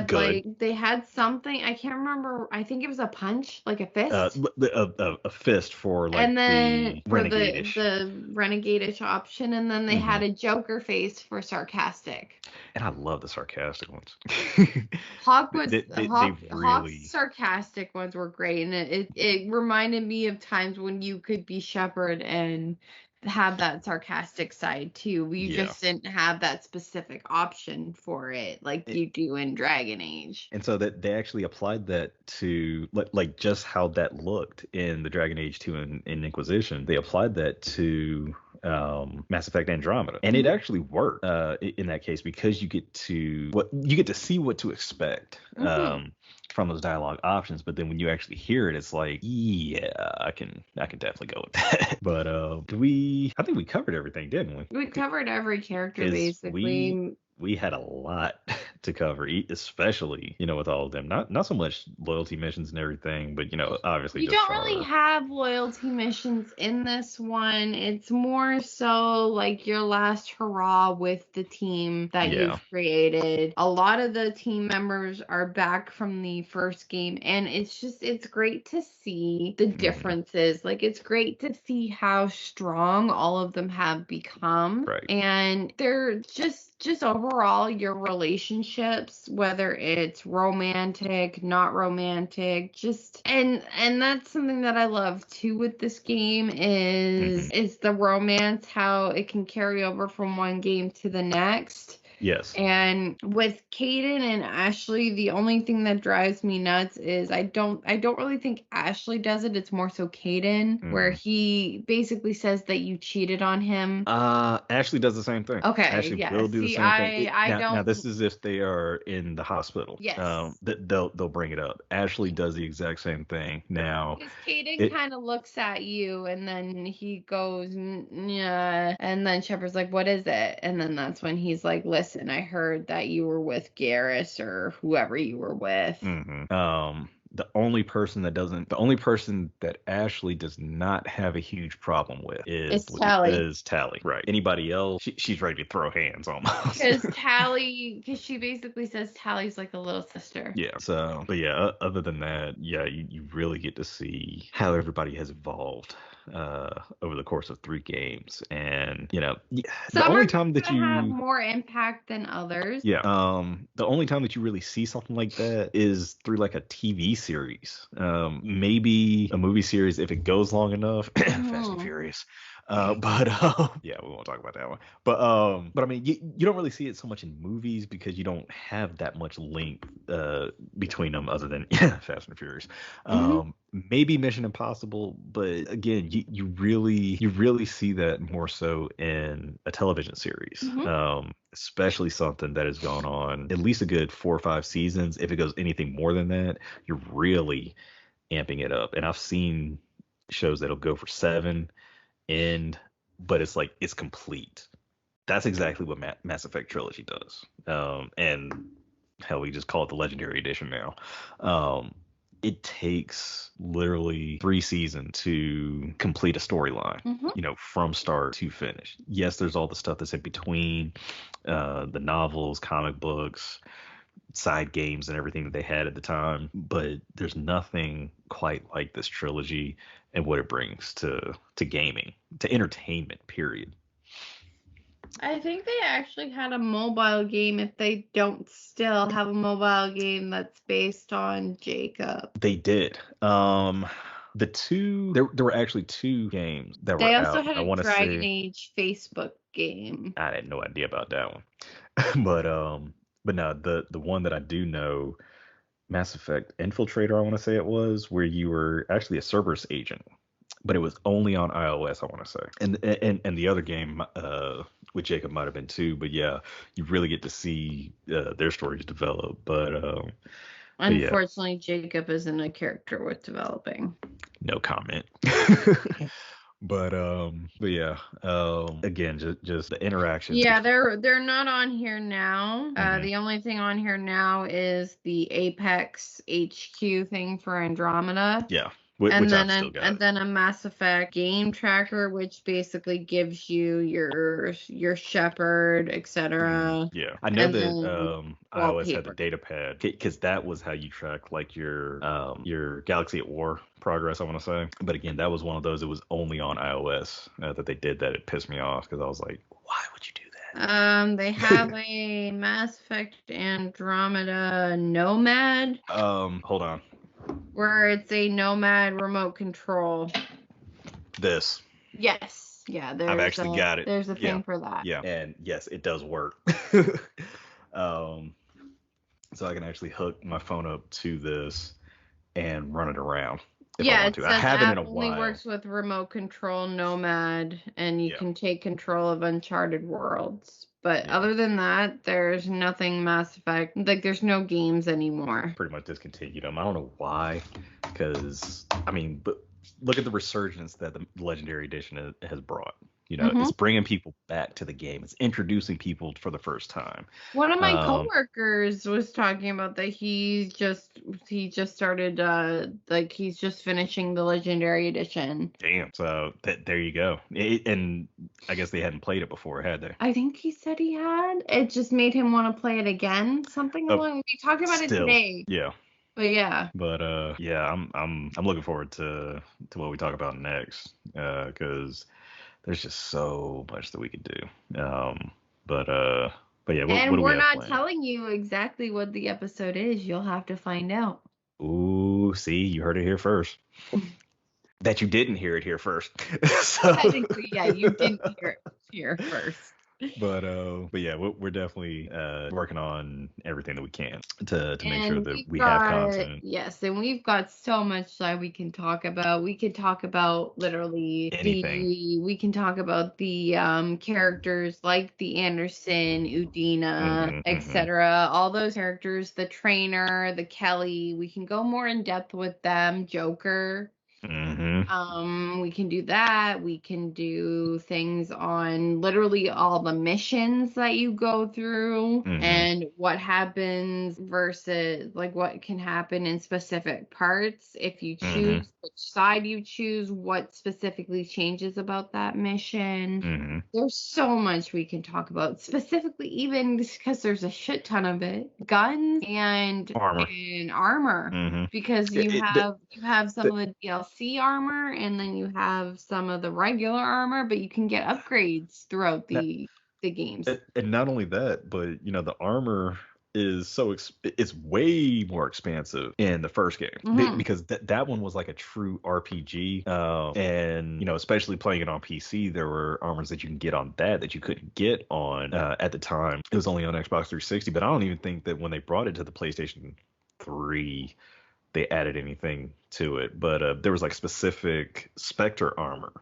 Good. they had something, I can't remember, I think it was a punch, like a fist. A fist for like And then the for renegade-ish. the renegade-ish option, and then they Hmm had a Joker face for sarcastic. And I love the sarcastic ones. They Hawk's really. sarcastic ones were great, and it reminded me of times when you could be Shepard and have that sarcastic side too. You Yeah. just didn't have that specific option for it like you do in Dragon Age. And so that they actually applied that to like just how that looked in the Dragon Age 2 and in Inquisition. They applied that to Mass Effect Andromeda, and it Mhm. actually worked in that case because you get to see what to expect Mhm. from those dialogue options. But then when you actually hear it, it's like, yeah, I can definitely go with that. But I think we covered everything, didn't we? We covered every character Because basically. we had a lot to cover, especially with all of them. Not so much loyalty missions and everything, but obviously You just don't really our. have loyalty missions in this one. It's more so like your last hurrah with the team that Yeah. you've created. A lot of the team members are back from the first game, and it's great to see the hmm differences. Like, it's great to see how strong all of them have become. Right. And they're just overall your relationships, whether it's romantic, not romantic, just and that's something that I love too with this game hmm is the romance, how it can carry over from one game to the next. Yes. And with Caden and Ashley, the only thing that drives me nuts is I don't really think Ashley does it. It's more so Caden, where hmm he basically says that you cheated on him. Ashley does the same thing. Okay, Ashley yeah. will do the See, same thing. I Now this don't. is if they are in the hospital. Yes. That they'll bring it up. Ashley does the exact same thing. Now, Because Caden it kind of looks at you and then he goes, yeah. And then Shepard's like, what is it? And then that's when he's like, listen, I heard that you were with Garrus or whoever you were with. the only person that Ashley does not have a huge problem with It's Tally. is Tally. Right. Anybody else, she's ready to throw hands almost. Because she basically says Tally's like a little sister. Yeah. So, but yeah, other than that, yeah, you really get to see how everybody has evolved over the course of 3 games, and the Some are only time that going to have you. more impact than others. Yeah. The only time that you really see something like that is through like a TV series. Maybe a movie series if it goes long enough. Fast and Furious. But yeah, we won't talk about that one. But I mean, you don't really see it so much in movies because you don't have that much link between them other than Fast and Furious. Mhm. Maybe Mission Impossible, but again, you really see that more so in a television series. Mhm. Especially something that has gone on at least a good 4 or 5 seasons. If it goes anything more than that, you're really amping it up. And I've seen shows that'll go for 7 end, but it's like it's complete. That's exactly what Mass Effect Trilogy does. And hell, we just call it the Legendary Edition now. It takes literally 3 seasons to complete a storyline, Mhm. from start to finish. Yes, there's all the stuff that's in between, the novels, comic books, side games, and everything that they had at the time, but there's nothing quite like this trilogy and what it brings to gaming, to entertainment, period. I think they actually had a mobile game, if they don't still have a mobile game that's based on Jacob. They did. The two there were actually 2 games that They were also out. had I a want to Dragon say Age Facebook game. I had no idea about that one, but no, the one that I do know Mass Effect Infiltrator, I want to say it was, where you were actually a Cerberus agent, but it was only on iOS, I want to say. And the other game with Jacob might have been too, but yeah, you really get to see their stories develop. But yeah, Unfortunately, Jacob isn't a character worth developing. no comment. But yeah, again, just the interactions Yeah, between. they're not on here now. Mhm. The only thing on here now is the Apex HQ thing for Andromeda. Yeah, And which then I've still got. a Mass Effect game tracker, which basically gives you your Shepard, etc. Yeah, I know And that then iOS had the wallpaper. data pad because that was how you track like your Galaxy at War progress. I want to say, but again, that was one of those. It was only on iOS that they did that. It pissed me off because I was like, why would you do They have a Mass Effect Andromeda Nomad, that? Hold on. where it's a Nomad remote control. This Yes, yeah, I've actually got it. there's a Yeah, thing for that. yeah, and yes, it does work. um, so I can actually hook my phone up to this and run it around if I Yeah, want it to. I says haven't in app a only while. works with remote control Nomad, and you Yeah, can take control of Uncharted worlds. But yeah. other than that, there's nothing Mass Effect. Like, there's no games anymore. Pretty much discontinued them. I don't know why, because I mean, but look at the resurgence that the Legendary Edition has brought. You know, hmm it's bringing people back to the game. It's introducing people for the first time. One of my Um, coworkers was talking about that he just started like he's just finishing the Legendary Edition. Damn. So there you go. And I guess they hadn't played it before, had they? I think he said he had. It just made him want to play it again. Something Oh, along. We talked about it still, today. yeah. But yeah. But yeah, I'm looking forward to what we talk about next, because there's just so much that we could do. But uh, but yeah, what And do we we're have not planned? telling you exactly what the episode is. You'll have to find out. Ooh, see, you heard it here first. That you didn't hear it here first. So, Technically, yeah, you didn't hear it here first. but yeah, we're definitely working on everything that we can to make sure And that we've we have got, content, yes, and we've got so much that we can talk about. We could talk about literally anything. we can talk about the characters like the Anderson, Udina, Hmm. etc. All those characters, the trainer, the Kelly. We can go more in depth with them, Joker. Hmm. We can do that. We can do things on literally all the missions that you go through Hmm. and what happens versus like what can happen in specific parts. If you Hmm. choose which side you choose, what specifically changes about that mission. Hmm. There's so much we can talk about, specifically even because there's a shit ton of it. Guns Armor. and armor Hmm. because you have some of the DLC armor and then you have some of the regular armor, but you can get upgrades throughout Now, the games. and not only that, but you know the armor is it's way more expansive in the first game hmm because that one was like a true RPG, and you know especially playing it on PC, there were armors that you can get on that you couldn't get on at the time. It was only on Xbox 360, but I don't even think that when they brought it to the PlayStation 3 they added anything to it. But there was like specific Spectre armor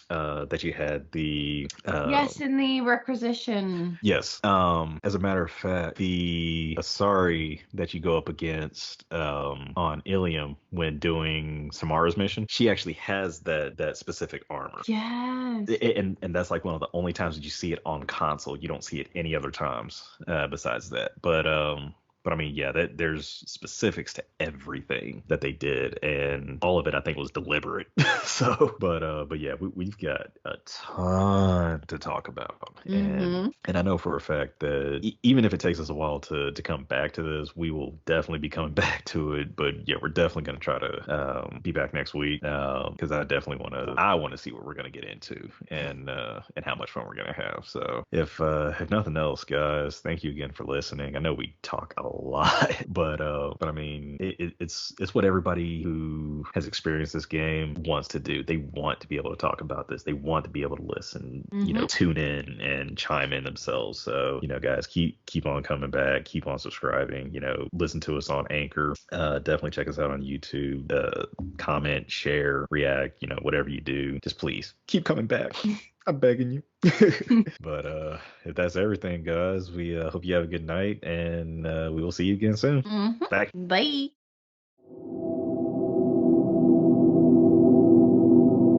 that you had the Yes, in the requisition. yes. As a matter of fact, the Asari that you go up against on Ilium when doing Samara's mission, she actually has that specific armor. Yes. And that's like one of the only times that you see it on console. You don't see it any other times besides that. But I mean, yeah, there's specifics to everything that they did, and all of it I think was deliberate. So, but yeah, we've got a ton to talk about, hmm and I know for a fact that even if it takes us a while to come back to this, we will definitely be coming back to it. But yeah, we're definitely going to try to be back next week because I want to see what we're going to get into and how much fun we're going to have. So if nothing else, guys, thank you again for listening. I know we talk a lot. But I mean, it's what everybody who has experienced this game wants to do. They want to be able to talk about this. They want to be able to listen, Hmm. tune in and chime in themselves. So, guys, keep on coming back, keep on subscribing, listen to us on Anchor. Definitely check us out on YouTube. Comment, share, react, whatever you do. Just please keep coming back. I'm begging you. But if that's everything, guys, we hope you have a good night, and we will see you again soon. Hmm. Bye. Bye.